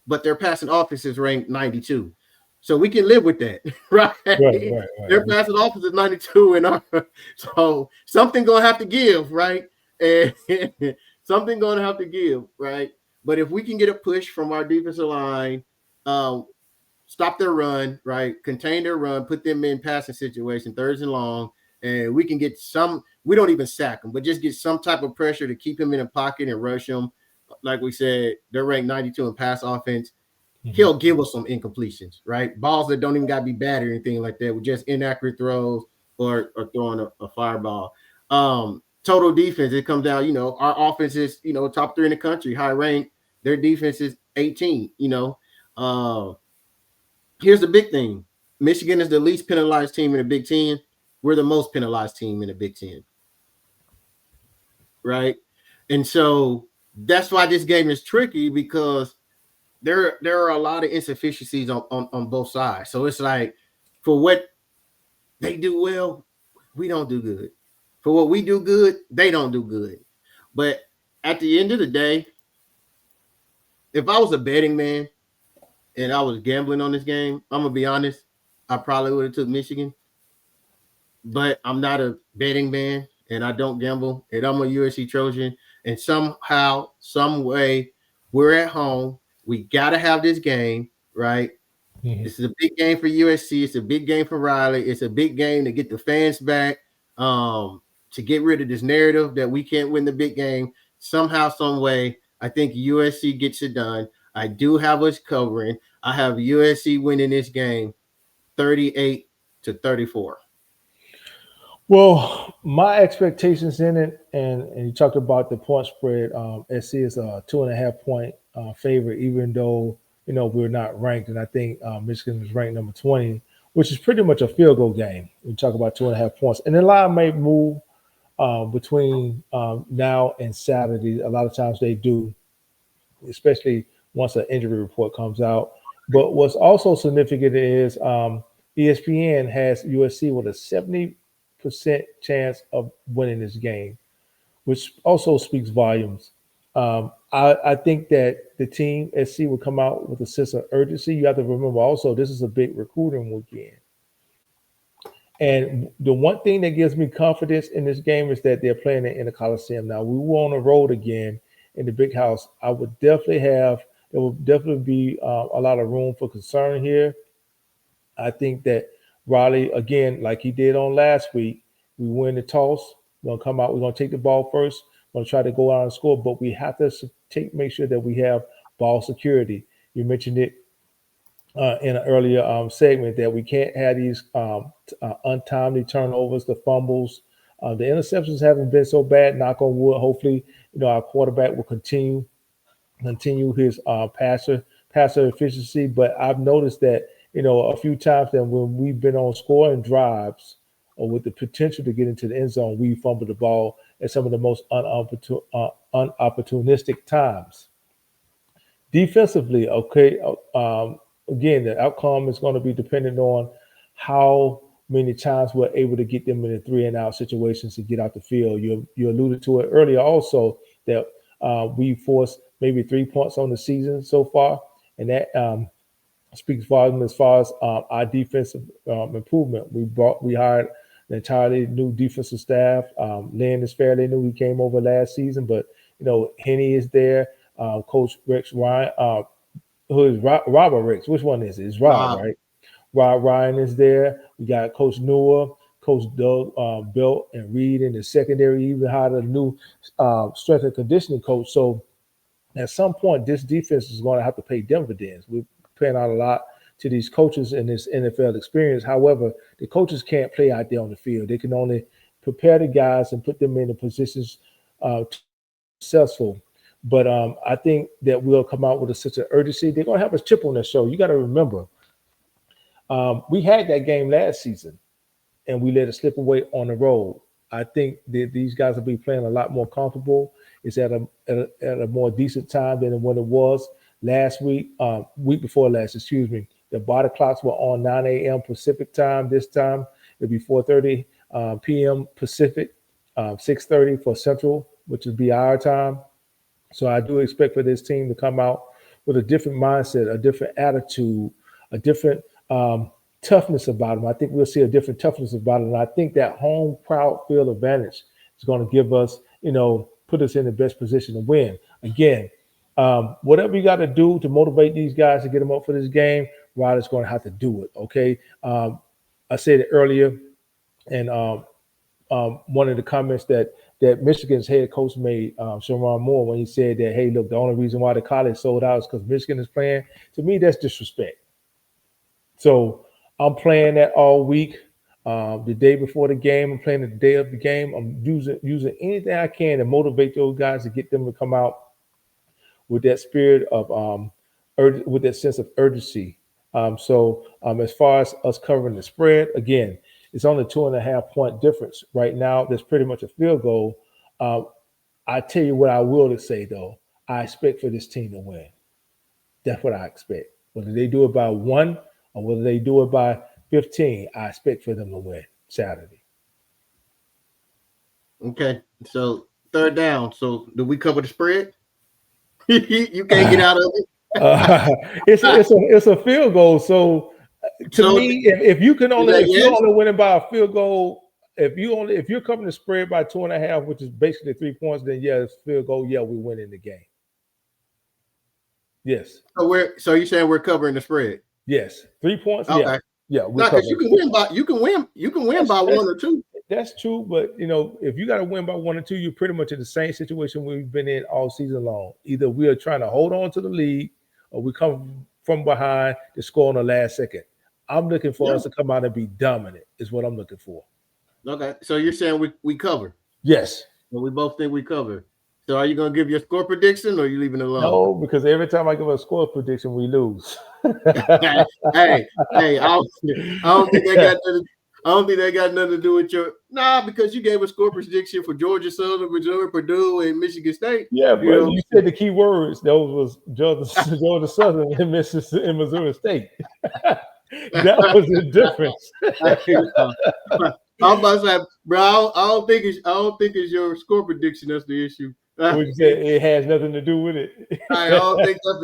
but their passing offense is ranked 92. So we can live with that, right? Right. Their passing offense is 92, and so something gonna have to give, right? And something gonna have to give, right? But if we can get a push from our defensive line, stop their run, right? Contain their run, put them in passing situation, thirds and long, and we can get some. We don't even sack them, but just get some type of pressure to keep him in a pocket and rush him. Like we said, they're ranked 92 in pass offense. Mm-hmm. He'll give us some incompletions, right? Balls that don't even got to be bad or anything like that, with just inaccurate throws or throwing a fireball. Total defense, it comes down, our offense is, top 3 in the country, high ranked. Their defense is 18, Here's the big thing. Michigan is the least penalized team in the Big Ten. We're the most penalized team in the Big Ten. Right? And so that's why this game is tricky, because there are a lot of insufficiencies on both sides. So it's like, for what they do well, we don't do good. For what we do good, they don't do good. But at the end of the day, if I was a betting man and I was gambling on this game, I'm gonna be honest, I probably would have took Michigan. But I'm not a betting man, and I don't gamble, and I'm a USC Trojan. And somehow, some way, we're at home. We gotta have this game, right? Mm-hmm. This is a big game for USC. It's a big game for Riley. It's a big game to get the fans back, to get rid of this narrative that we can't win the big game. Somehow, some way, I think USC gets it done. I do have us covering. I have USC winning this game 38-34. Well, my expectations in it, and you talked about the point spread. SC is a 2.5 point favorite, even though we're not ranked, and I think Michigan is ranked number 20, which is pretty much a field goal game. We talk about 2.5 points, and the line may move between now and Saturday. A lot of times they do, especially once an injury report comes out. But what's also significant is ESPN has USC with a 70% chance of winning this game, which also speaks volumes. I think that the team SC will come out with a sense of urgency. You have to remember also, this is a big recruiting weekend. And the one thing that gives me confidence in this game is that they're playing it in the Coliseum. Now, we were on the road again in the big house. There will definitely be a lot of room for concern here. I think that Riley, again, like he did on last week, We win the toss. We're gonna come out. We're gonna take the ball first. We're gonna try to go out and score, but we have to make sure that we have ball security. You mentioned it in an earlier segment that we can't have these untimely turnovers, the fumbles. The interceptions haven't been so bad. Knock on wood. Hopefully, our quarterback will continue his passer efficiency. But I've noticed that a few times that when we've been on scoring drives or with the potential to get into the end zone, we fumble the ball at some of the most unopportunistic times. Defensively, okay, again, the outcome is going to be dependent on how many times we're able to get them in the 3-and-out situations to get out the field. You alluded to it earlier also that we forced maybe 3 points on the season so far, and that speaks volume as far as our defensive improvement. We hired an entirely new defensive staff. Lynn is fairly new. He came over last season, but Henny is there. Coach Rex Ryan, who is Robert Rex? Which one is it? It's Rob, right? Rob Ryan is there. We got Coach Noah, Coach Doug Belt, and Reed in the secondary. Even hired a new strength and conditioning coach. So at some point, this defense is going to have to pay dividends. We're paying out a lot to these coaches in this NFL experience. However, the coaches can't play out there on the field. They can only prepare the guys and put them in the positions to be successful. But I think that we'll come out with a sense of urgency. They're going to have a chip on their shoulder. You got to remember, we had that game last season, and we let it slip away on the road. I think that these guys will be playing a lot more comfortable. It's at a more decent time than when it was last week, week before last, excuse me. The body clocks were on 9 a.m. Pacific time. This time it'll be 4:30 p.m. Pacific, 6:30 for Central, which would be our time. So I do expect for this team to come out with a different mindset, a different attitude, a different toughness about them. I think we'll see a different toughness about it. And I think that home crowd field advantage is going to give us, put us in the best position to win. Again, whatever you got to do to motivate these guys to get them up for this game, Ryder's going to have to do it, okay? I said it earlier, and one of the comments that Michigan's head coach made, Sherman Moore, when he said that, hey, look, the only reason why the college sold out is because Michigan is playing. To me, that's disrespect. So I'm playing that all week. The day before the game, I'm playing the day of the game. I'm using anything I can to motivate those guys to get them to come out with that spirit of with that sense of urgency. So as far as us covering the spread, again, it's only 2.5 point difference right now. There's pretty much a field goal. I tell you what I will say though. I expect for this team to win. That's what I expect. Whether they do it by 1 or whether they do it by 15, I expect for them to win Saturday. Okay, so 3rd down. So do we cover the spread? You can't get out of it. It's a field goal. So to me, if you can only you're only winning by a field goal, if you're covering the spread by 2.5, which is basically 3 points, then yeah, it's field goal. Yeah, we win in the game. Yes. So you're saying we're covering the spread? Yes, 3 points. Okay. Yeah. Because you can win by 1 or 2. That's true, but if you got to win by 1 or 2, you're pretty much in the same situation we've been in all season long. Either we are trying to hold on to the lead, or we come from behind to score on the last second. I'm looking for us to come out and be dominant. Is what I'm looking for. Okay, so you're saying we cover? Yes. Well, we both think we cover. So are you going to give your score prediction, or are you leaving it alone? No, because every time I give a score prediction, we lose. hey, I don't think that got nothing to do with your because you gave a score prediction for Georgia Southern, Missouri, Purdue, and Michigan State. Yeah, but you said the key words. Those was Georgia Southern and Missouri State. That was the difference. I'm about to say, bro, I don't think it's your score prediction that's the issue. It has nothing to do with it. I don't think that's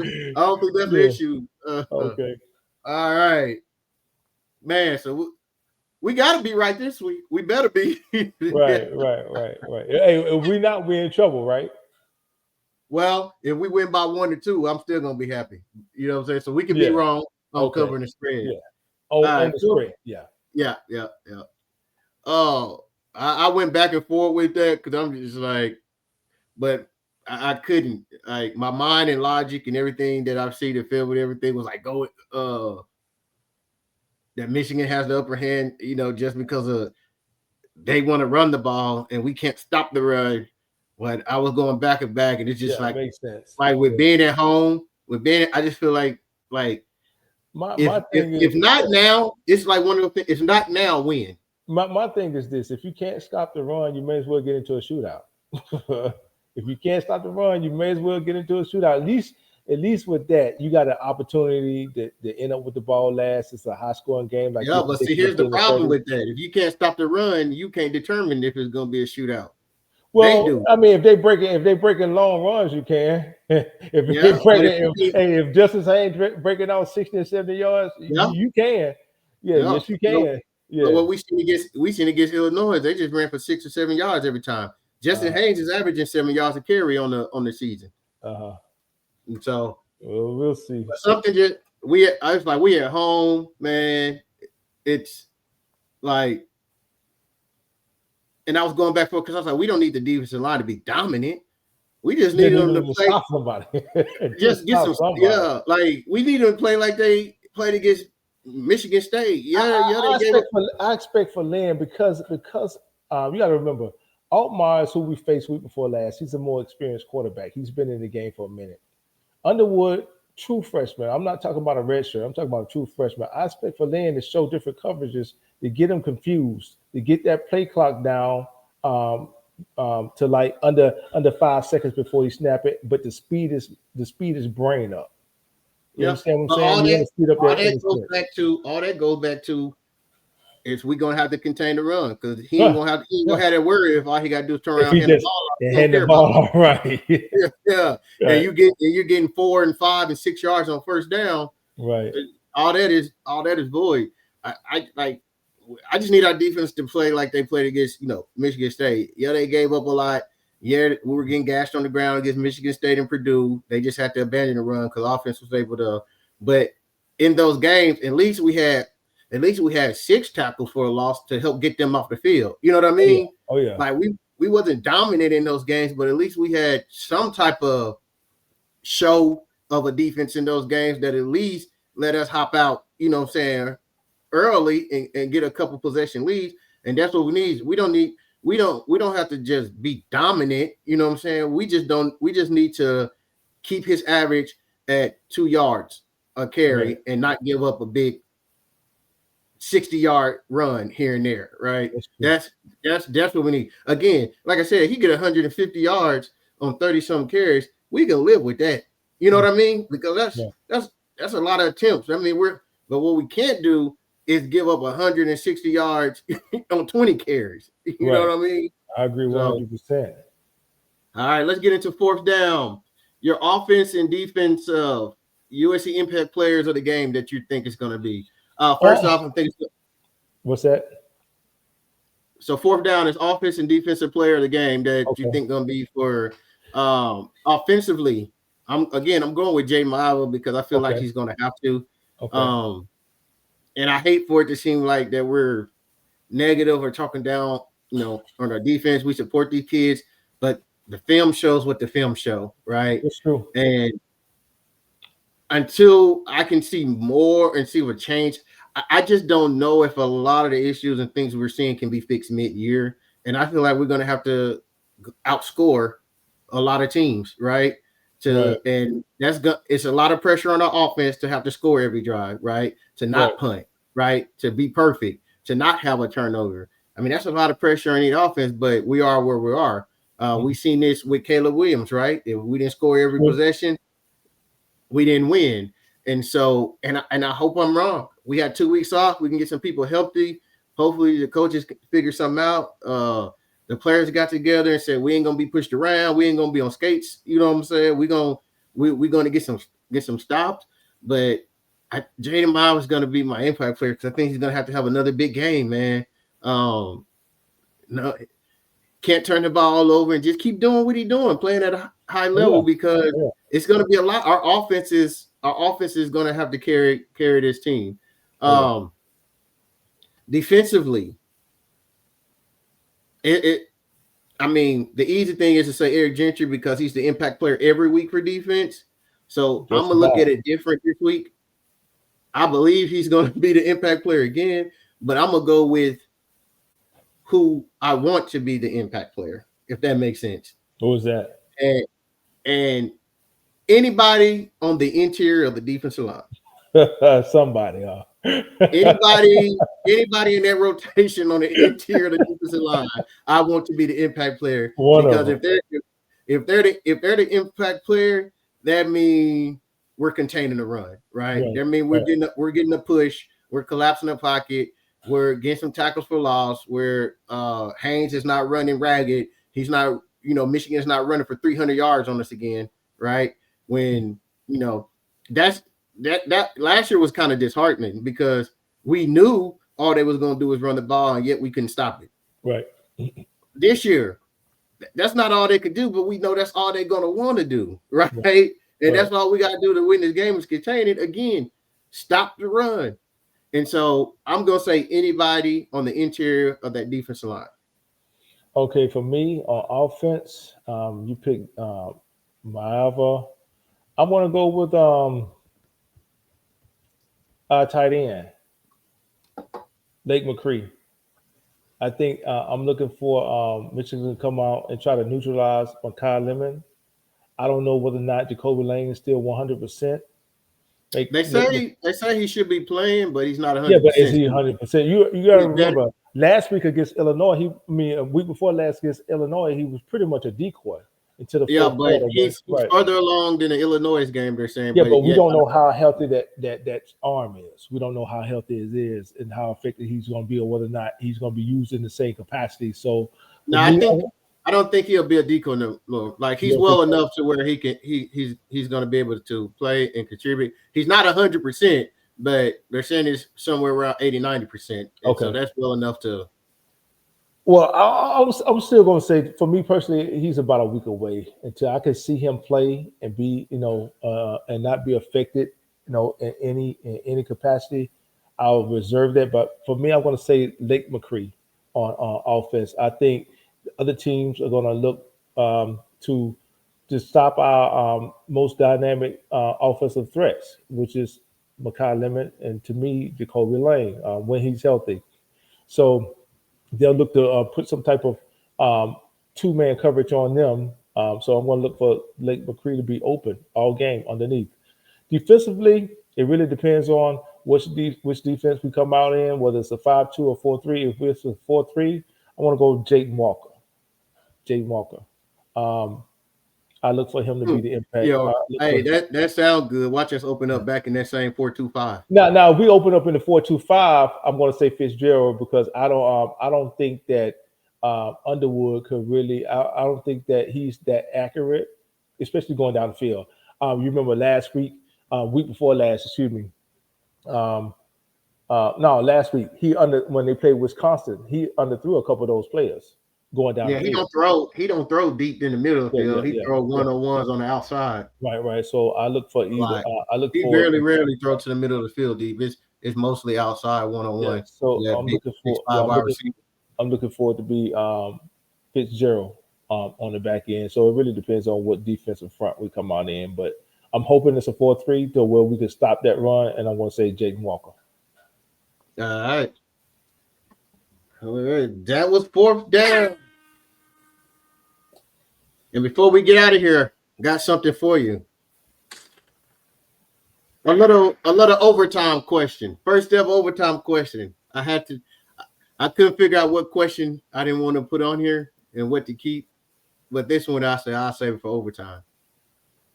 the issue. Okay. All right, man. So we got to be right this week. We better be. Right. Hey, if we not, we're in trouble, right? Well, if we win by 1 or 2, I'm still gonna be happy. You know what I'm saying? So we can be wrong on covering the spread. Yeah. On the spread. Yeah. Yeah. Oh, I went back and forth with that because I'm just like, but I couldn't. Like my mind and logic and everything that I've seen the film with everything was like, go that Michigan has the upper hand, just because of they want to run the ball and we can't stop the run. But I was going back and back, and it's just Yeah, it like makes sense. with being at home, I just feel like My thing if is not now, it's like one of the things. If not now, when? my thing is this: if you can't stop the run, you may as well get into a shootout. If you can't stop the run, you may as well get into a shootout. At least with that, you got an opportunity to end up with the ball last. It's a high scoring game. Like Yeah, but see, here's the problem with that. If you can't stop the run, you can't determine if it's going to be a shootout. They Well, do. I mean, if they breaking long runs, you can. If Justice Haynes breaking out 60 and 70 yards, you can. Yeah, yes, you can. Yeah. But what we seen against Illinois, they just ran for 6 or 7 yards every time. Justin Haynes is averaging 7 yards a carry on the season. And so we'll see. Something I was like, we at home, man. It's like, and I was going back for because I was like, we don't need the defensive line to be dominant. We just need them to play. Stop somebody. Just get some. Somebody. Yeah, like we need them to play like they played against Michigan State. I expect for Lynn because you got to remember, Altmaier, who we faced week before last, he's a more experienced quarterback. He's been in the game for a minute. Underwood, true freshman. I'm not talking about a red shirt. I'm talking about a true freshman. I expect for Lynn to show different coverages to get him confused, to get that play clock down to like under 5 seconds before he snap it. But the speed is brain up. You understand what I'm saying? All that goes back to is we gonna have to contain the run because he ain't gonna have that worry if all he gotta do is turn around and hand the ball off. Right. Yeah. And you're getting 4 and 5 and 6 yards on first down. Right. All that is void. I just need our defense to play like they played against Michigan State. Yeah, they gave up a lot. Yeah, we were getting gashed on the ground against Michigan State and Purdue. They just had to abandon the run because offense was able to. But in those games, at least we had 6 tackles for a loss to help get them off the field. You know what I mean? Oh yeah. Like we wasn't dominant in those games, but at least we had some type of show of a defense in those games that at least let us hop out. You know what I'm saying? Early and get a couple possession leads, and that's what we need. We don't have to just be dominant. You know what I'm saying? We just need to keep his average at 2 yards a carry and not give up a big 60-yard run here and there, right? That's what we need. Again, like I said, he get 150 yards on 30-some carries. We can live with that. You know what I mean? Because that's a lot of attempts. I mean, but what we can't do is give up 160 yards on 20 carries. You know what I mean? I agree 100%. All right, let's get into fourth down. Your offense and defense USC impact players of the game that you think is going to be. First off, I'm thinking. What's that? So fourth down is offense and defensive player of the game that you think going to be for offensively. I'm going with Jay Maiava because I feel like he's going to have to. Okay. And I hate for it to seem like that we're negative or talking down, on our defense. We support these kids, but the film shows what the film show, right? That's true. And until I can see more and see what change, I just don't know if a lot of the issues and things we're seeing can be fixed mid-year. And I feel like we're going to have to outscore a lot of teams, right? And it's a lot of pressure on our offense to have to score every drive, right? To not punt, right? To be perfect, to not have a turnover. I mean, that's a lot of pressure on the offense, but we are where we are. We've seen this with Caleb Williams, right? If we didn't score every possession, we didn't win. And so, and I hope I'm wrong. We had 2 weeks off. We can get some people healthy. Hopefully the coaches can figure something out. The players got together and said, we ain't going to be pushed around. We ain't going to be on skates. You know what I'm saying? We're going to get some stops. But Jaden Miles is going to be my impact player because I think he's going to have another big game, man. No, can't turn the ball all over and just keep doing what he's doing, playing at a high level because it's going to be a lot. Our offense is going to have to carry this team. Defensively, I mean, the easy thing is to say Eric Gentry because he's the impact player every week for defense. So I'm Just gonna look about. at it different this week. I believe he's gonna be the impact player again, but I'm gonna go with who I want to be the impact player, if that makes sense. What was that? And anybody on the interior of the defensive line. Somebody, Anybody in that rotation on the interior of the defensive line, I want to be the impact player One of because them. if they're the impact player, that means we're containing the run, right? Right, That means we're getting a push, we're collapsing the pocket, we're getting some tackles for loss, where Haynes is not running ragged, he's not, Michigan's not running for 300 yards on us again, right? When that's that last year was kind of disheartening because we knew all they was going to do was run the ball, and yet we couldn't stop it. Right. This year, that's not all they could do, but we know that's all they're going to want to do, right? And that's all we got to do to win this game is contain it. Again, stop the run. And so I'm going to say anybody on the interior of that defensive line. Okay, for me on offense, you pick Maava. I want to go with tight end, Lake McCree. I think I'm looking for Michigan to come out and try to neutralize Makai Lemon. I don't know whether or not Jacoby Lane is still 100%. They say he should be playing, but he's not 100%. Yeah, but is he 100%? You got to remember, last week against Illinois, a week before last against Illinois, he was pretty much a decoy into the fourth quarter. He's further along than the Illinois game, they're saying. Yeah, but we don't know how healthy that arm is. We don't know how healthy it is and how effective he's going to be, or whether or not he's going to be used in the same capacity. So, I don't think he'll be a decoy. No, like he's well enough to where he's going to be able to play and contribute. He's not 100%, but they're saying he's somewhere around 80-90%. Okay, so that's well enough to. Well, I'm still going to say, for me personally, he's about a week away until I can see him play and be, and not be affected, in any capacity. I'll reserve that. But for me, I'm going to say Lake McCree on offense. I think other teams are going to look to stop our most dynamic offensive threats, which is Makai Lemon and, to me, Jacoby Lane when he's healthy. So they'll look to put some type of two-man coverage on them. So I'm going to look for Lake McCree to be open all game underneath. Defensively, it really depends on which defense we come out in, whether it's a 5-2 or 4-3. If it's a 4-3, I want to go Jayden Walker. I look for him to be the impact. That sounds good. Watch us open up back in that same 4-2-5. Now, if we open up in the 4-2-5, I'm going to say Fitzgerald because I don't think that Underwood could really. I don't think that he's that accurate, especially going down the field. You remember last week, week before last, excuse me. Last week when they played Wisconsin, he underthrew a couple of those players going down. Yeah, he don't throw deep in the middle of the field. He throw one-on-ones on the outside. Right. So I look for either. He rarely throw to the middle of the field deep. It's mostly outside one-on-one. Yeah, so I'm looking forward to be Fitzgerald on the back end. So it really depends on what defensive front we come out in, but I'm hoping it's a 4-3 to where we can stop that run, and I'm going to say Jayden Walker. All right. That was fourth down. And before we get out of here, got something for you. A little overtime question. First ever overtime question. I couldn't figure out what question I didn't want to put on here and what to keep. But this one I'll save it for overtime.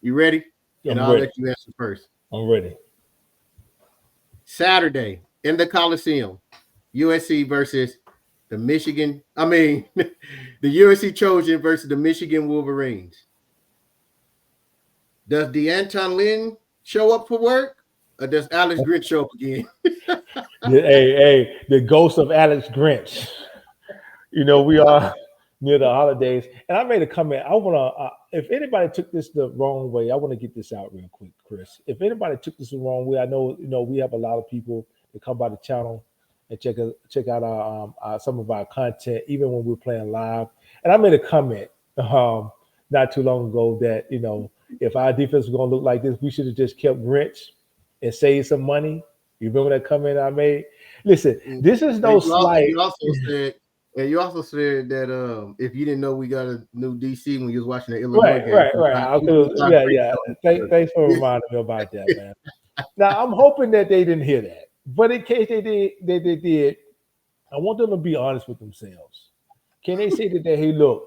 You ready? I'll let you answer first. I'm ready. Saturday in the Coliseum, USC versus the USC Trojans versus the Michigan Wolverines. Does DeAnton Lynn show up for work, or does Alex Grinch show up again? hey, the ghost of Alex Grinch. We are near the holidays, and I made a comment. I want to, if anybody took this the wrong way, I want to get this out real quick, Chris. If anybody took this the wrong way, I know, we have a lot of people that come by the channel and check out our some of our content, even when we're playing live. And I made a comment not too long ago that if our defense was going to look like this, we should have just kept Grinch and saved some money. You remember that comment I made? Listen, this is no slight. You also said that if you didn't know we got a new DC when you was watching the Illinois Right, game, right. Yeah. Thanks for reminding me about that, man. Now I'm hoping that they didn't hear that, but in case they did, I want them to be honest with themselves. Can they say that hey, look,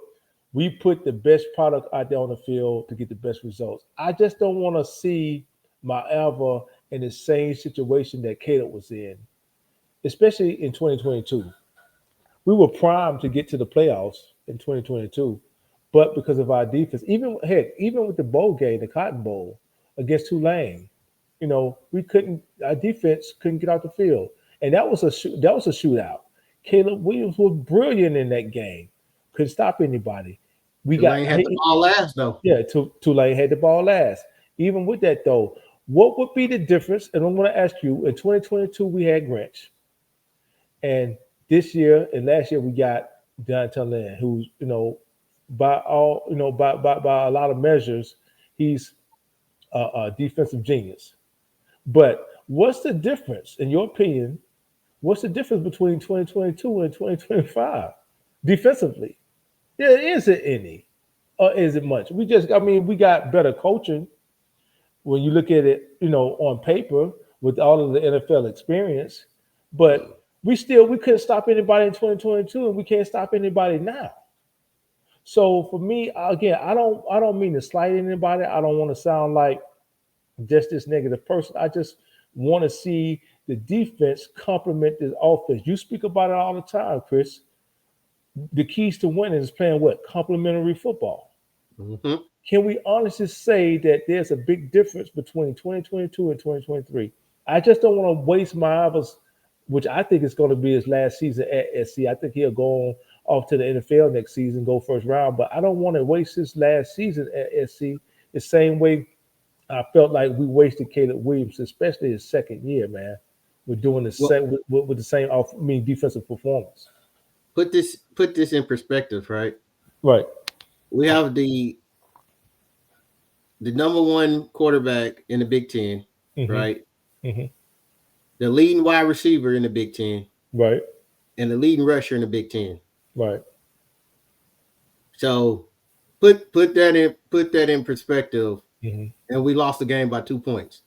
we put the best product out there on the field to get the best results? I just don't want to see Miami in the same situation that Caleb was in, especially in 2022. We were primed to get to the playoffs in 2022, but because of our defense, even with the bowl game, the Cotton Bowl against Tulane, our defense couldn't get out the field, and that was a shootout. Caleb Williams was brilliant in that game, couldn't stop anybody. Tulane had the ball last though. Yeah, Tulane had the ball last. Even with that though, what would be the difference? And I'm going to ask you: in 2022, we had Grinch, and this year and last year we got D'Anton Lynn, who's by a lot of measures, he's a defensive genius. But what's the difference, in your opinion? What's the difference between 2022 and 2025 defensively? There isn't any, or is it much? We got better coaching when you look at it, on paper with all of the NFL experience, but we couldn't stop anybody in 2022, and we can't stop anybody now. So for me, again, I don't mean to slight anybody. I don't want to sound like just this negative person. I just want to see the defense complement the offense. You speak about it all the time, Chris. The keys to winning is playing what? Complementary football. Mm-hmm. Can we honestly say that there's a big difference between 2022 and 2023? I just don't want to waste my hours, which I think is going to be his last season at SC. I think he'll go off to the NFL next season, go first round, but I don't want to waste his last season at SC the same way I felt like we wasted Caleb Williams, especially his second year, man. We're doing the same with the same defensive performance. Put this in perspective, right? Right. We have the number one quarterback in the Big Ten, mm-hmm. right? Mm-hmm. The leading wide receiver in the Big Ten, right? And the leading rusher in the Big Ten, right? So put that in perspective, mm-hmm. and we lost the game by 2 points,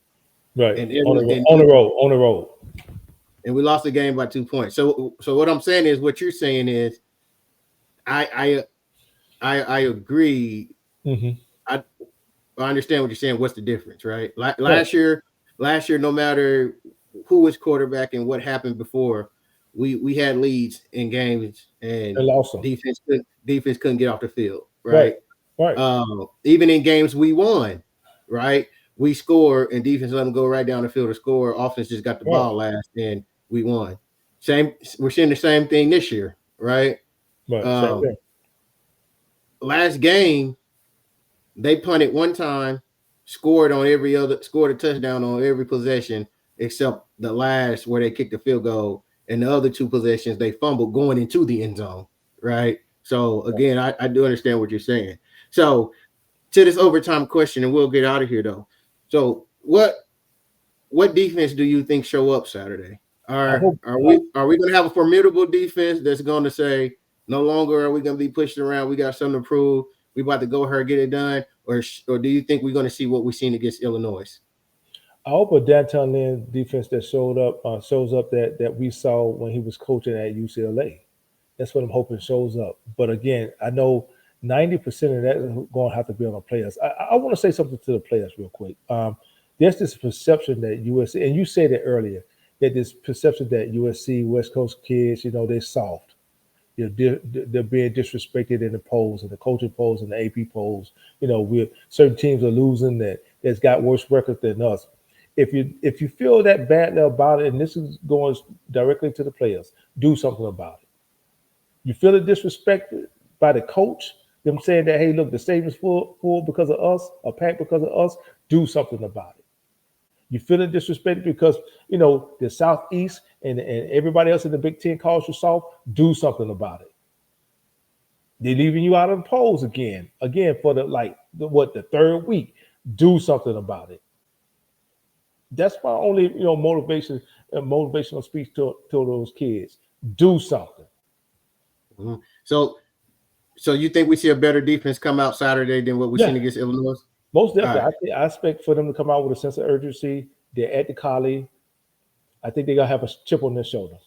right? And on the road, and we lost the game by 2 points. So what I'm saying is, what you're saying is, I agree. Mm-hmm. I understand what you're saying. What's the difference, right? Last year, no matter who was quarterback and what happened before, we had leads in games, and defense couldn't get off the field, right? Even in games we won, right? We scored and defense let them go right down the field to score. Offense just got the ball last, and we won. We're seeing the same thing this year, right? Last game, they punted one time, scored a touchdown on every possession except the last where they kicked the field goal, and the other two possessions they fumbled going into the end zone, right? So again, I do understand what you're saying. So to this overtime question, and we'll get out of here though. So what defense do you think show up Saturday? Are we going to have a formidable defense that's going to say, no longer are we going to be pushed around, we got something to prove, we about to go get it done, or do you think we're going to see what we've seen against Illinois? I hope a D'Anton Lynn defense that shows up that we saw when he was coaching at UCLA. That's what I'm hoping shows up. But again, I know 90% of that is going to have to be on the players. I want to say something to the players real quick. There's this perception that USC, and you said it earlier, that this perception that USC, West Coast kids, they're soft. They're being disrespected in the polls and the coaching polls and the AP polls. Certain teams are losing that's got worse records than us. If you feel that badly about it, and this is going directly to the players, do something about it. You feel it disrespected by the coach, them saying that, hey, look, the stadium's full because of us, or packed because of us, do something about it. You feeling disrespected because the Southeast and everybody else in the Big Ten calls you soft. Do something about it. They're leaving you out of the polls again for the third week. Do something about it. That's my only motivational speech to those kids. Do something. Mm-hmm. So you think we see a better defense come out Saturday than what we've seen against Illinois? Most definitely. Right. I expect for them to come out with a sense of urgency. They're at the Colley. I think they're gonna have a chip on their shoulders.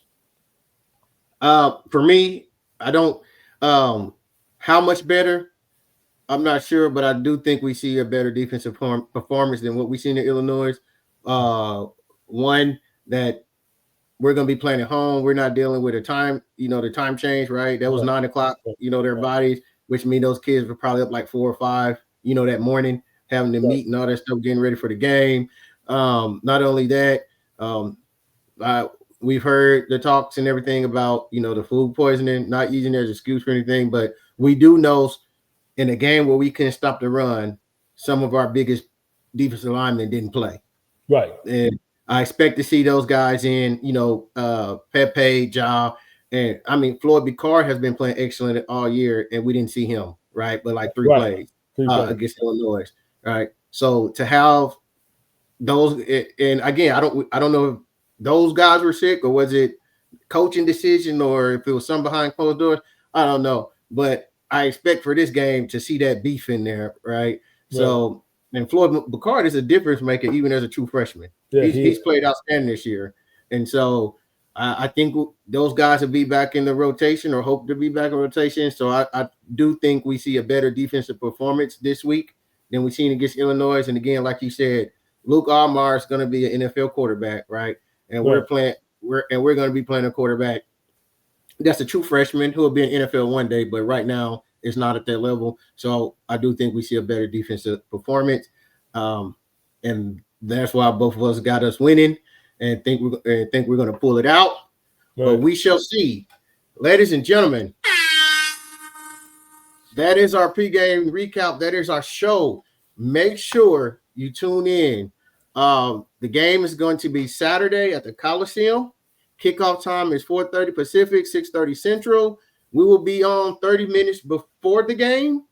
For me, I don't. How much better? I'm not sure, but I do think we see a better defensive performance than what we've seen in Illinois. One that we're going to be playing at home. We're not dealing with the time change, right? That was 9 o'clock, their bodies, which means those kids were probably up like 4 or 5, that morning, having to meet and all that stuff, getting ready for the game. Not only that, we've heard the talks and everything about, the food poisoning, not using it as an excuse for anything, but we do know in a game where we couldn't stop the run, some of our biggest defensive linemen didn't play. Right. And I expect to see those guys in, Pepe, Ja, and I mean, Floyd Bicard has been playing excellent all year, and we didn't see him, right? But like three plays against Illinois, right? So to have those, and again, I don't know if those guys were sick or was it coaching decision or if it was some behind closed doors, I don't know. But I expect for this game to see that beef in there, right? So, and Floyd Bicard is a difference maker even as a true freshman. Yeah, he's played outstanding this year. And so I think those guys will be back in the rotation or hope to be back in rotation. So I do think we see a better defensive performance this week than we've seen against Illinois. And again, like you said, Luke Almar is going to be an NFL quarterback, right? And we're going to be playing a quarterback that's a true freshman who will be in NFL one day, but right now it's not at that level. So I do think we see a better defensive performance. And that's why both of us got us winning and think we're going to pull it out. Right. But we shall see. Ladies and gentlemen, that is our pregame recap. That is our show. Make sure you tune in. The game is going to be Saturday at the Coliseum. Kickoff time is 4:30 Pacific, 6:30 Central. We will be on 30 minutes before the game,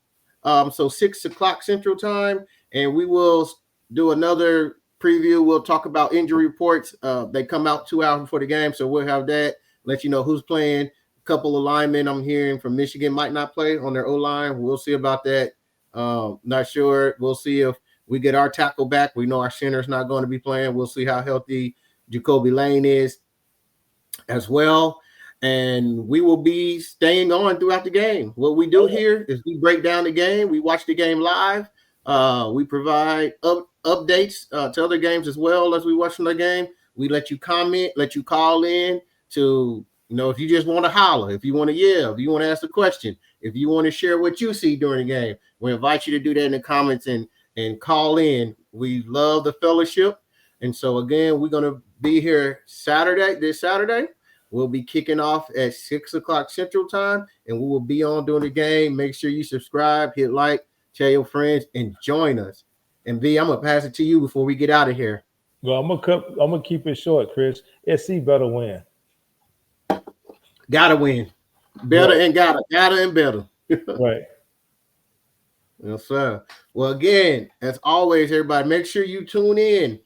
so 6 o'clock Central time, and we will do another preview. We'll talk about injury reports. They come out 2 hours before the game, so we'll have that, let you know who's playing. A couple of linemen I'm hearing from Michigan might not play on their O-line. We'll see about that. Not sure. We'll see if we get our tackle back. We know our center's not going to be playing. We'll see how healthy Jacoby Lane is as well, and we will be staying on throughout the game. What we do here is we break down the game. We watch the game live. We provide updates to other games as well as we watch the game. We let you comment, let you call in to, if you just want to holler, if you want to yell, if you want to ask a question, if you want to share what you see during the game, we invite you to do that in the comments and call in. We love the fellowship. And so, again, we're going to be here this Saturday. We'll be kicking off at 6 o'clock Central time, and we will be on during the game. Make sure you subscribe, hit like, tell your friends, and join us. And V, I'm going to pass it to you before we get out of here. Well, I'm gonna keep it short, Chris. SC better win. Gotta win. Better and gotta and better. Right. Yes, sir. Well, again, as always, everybody, make sure you tune in.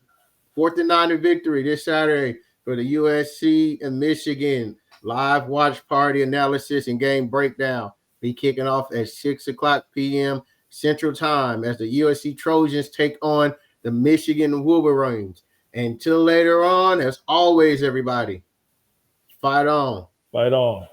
4th and 9 victory this Saturday for the USC and Michigan live watch party analysis and game breakdown. Be kicking off at 6 o'clock p.m. Central Time as the USC Trojans take on the Michigan Wolverines. Until later on, as always, everybody, fight on. Fight on.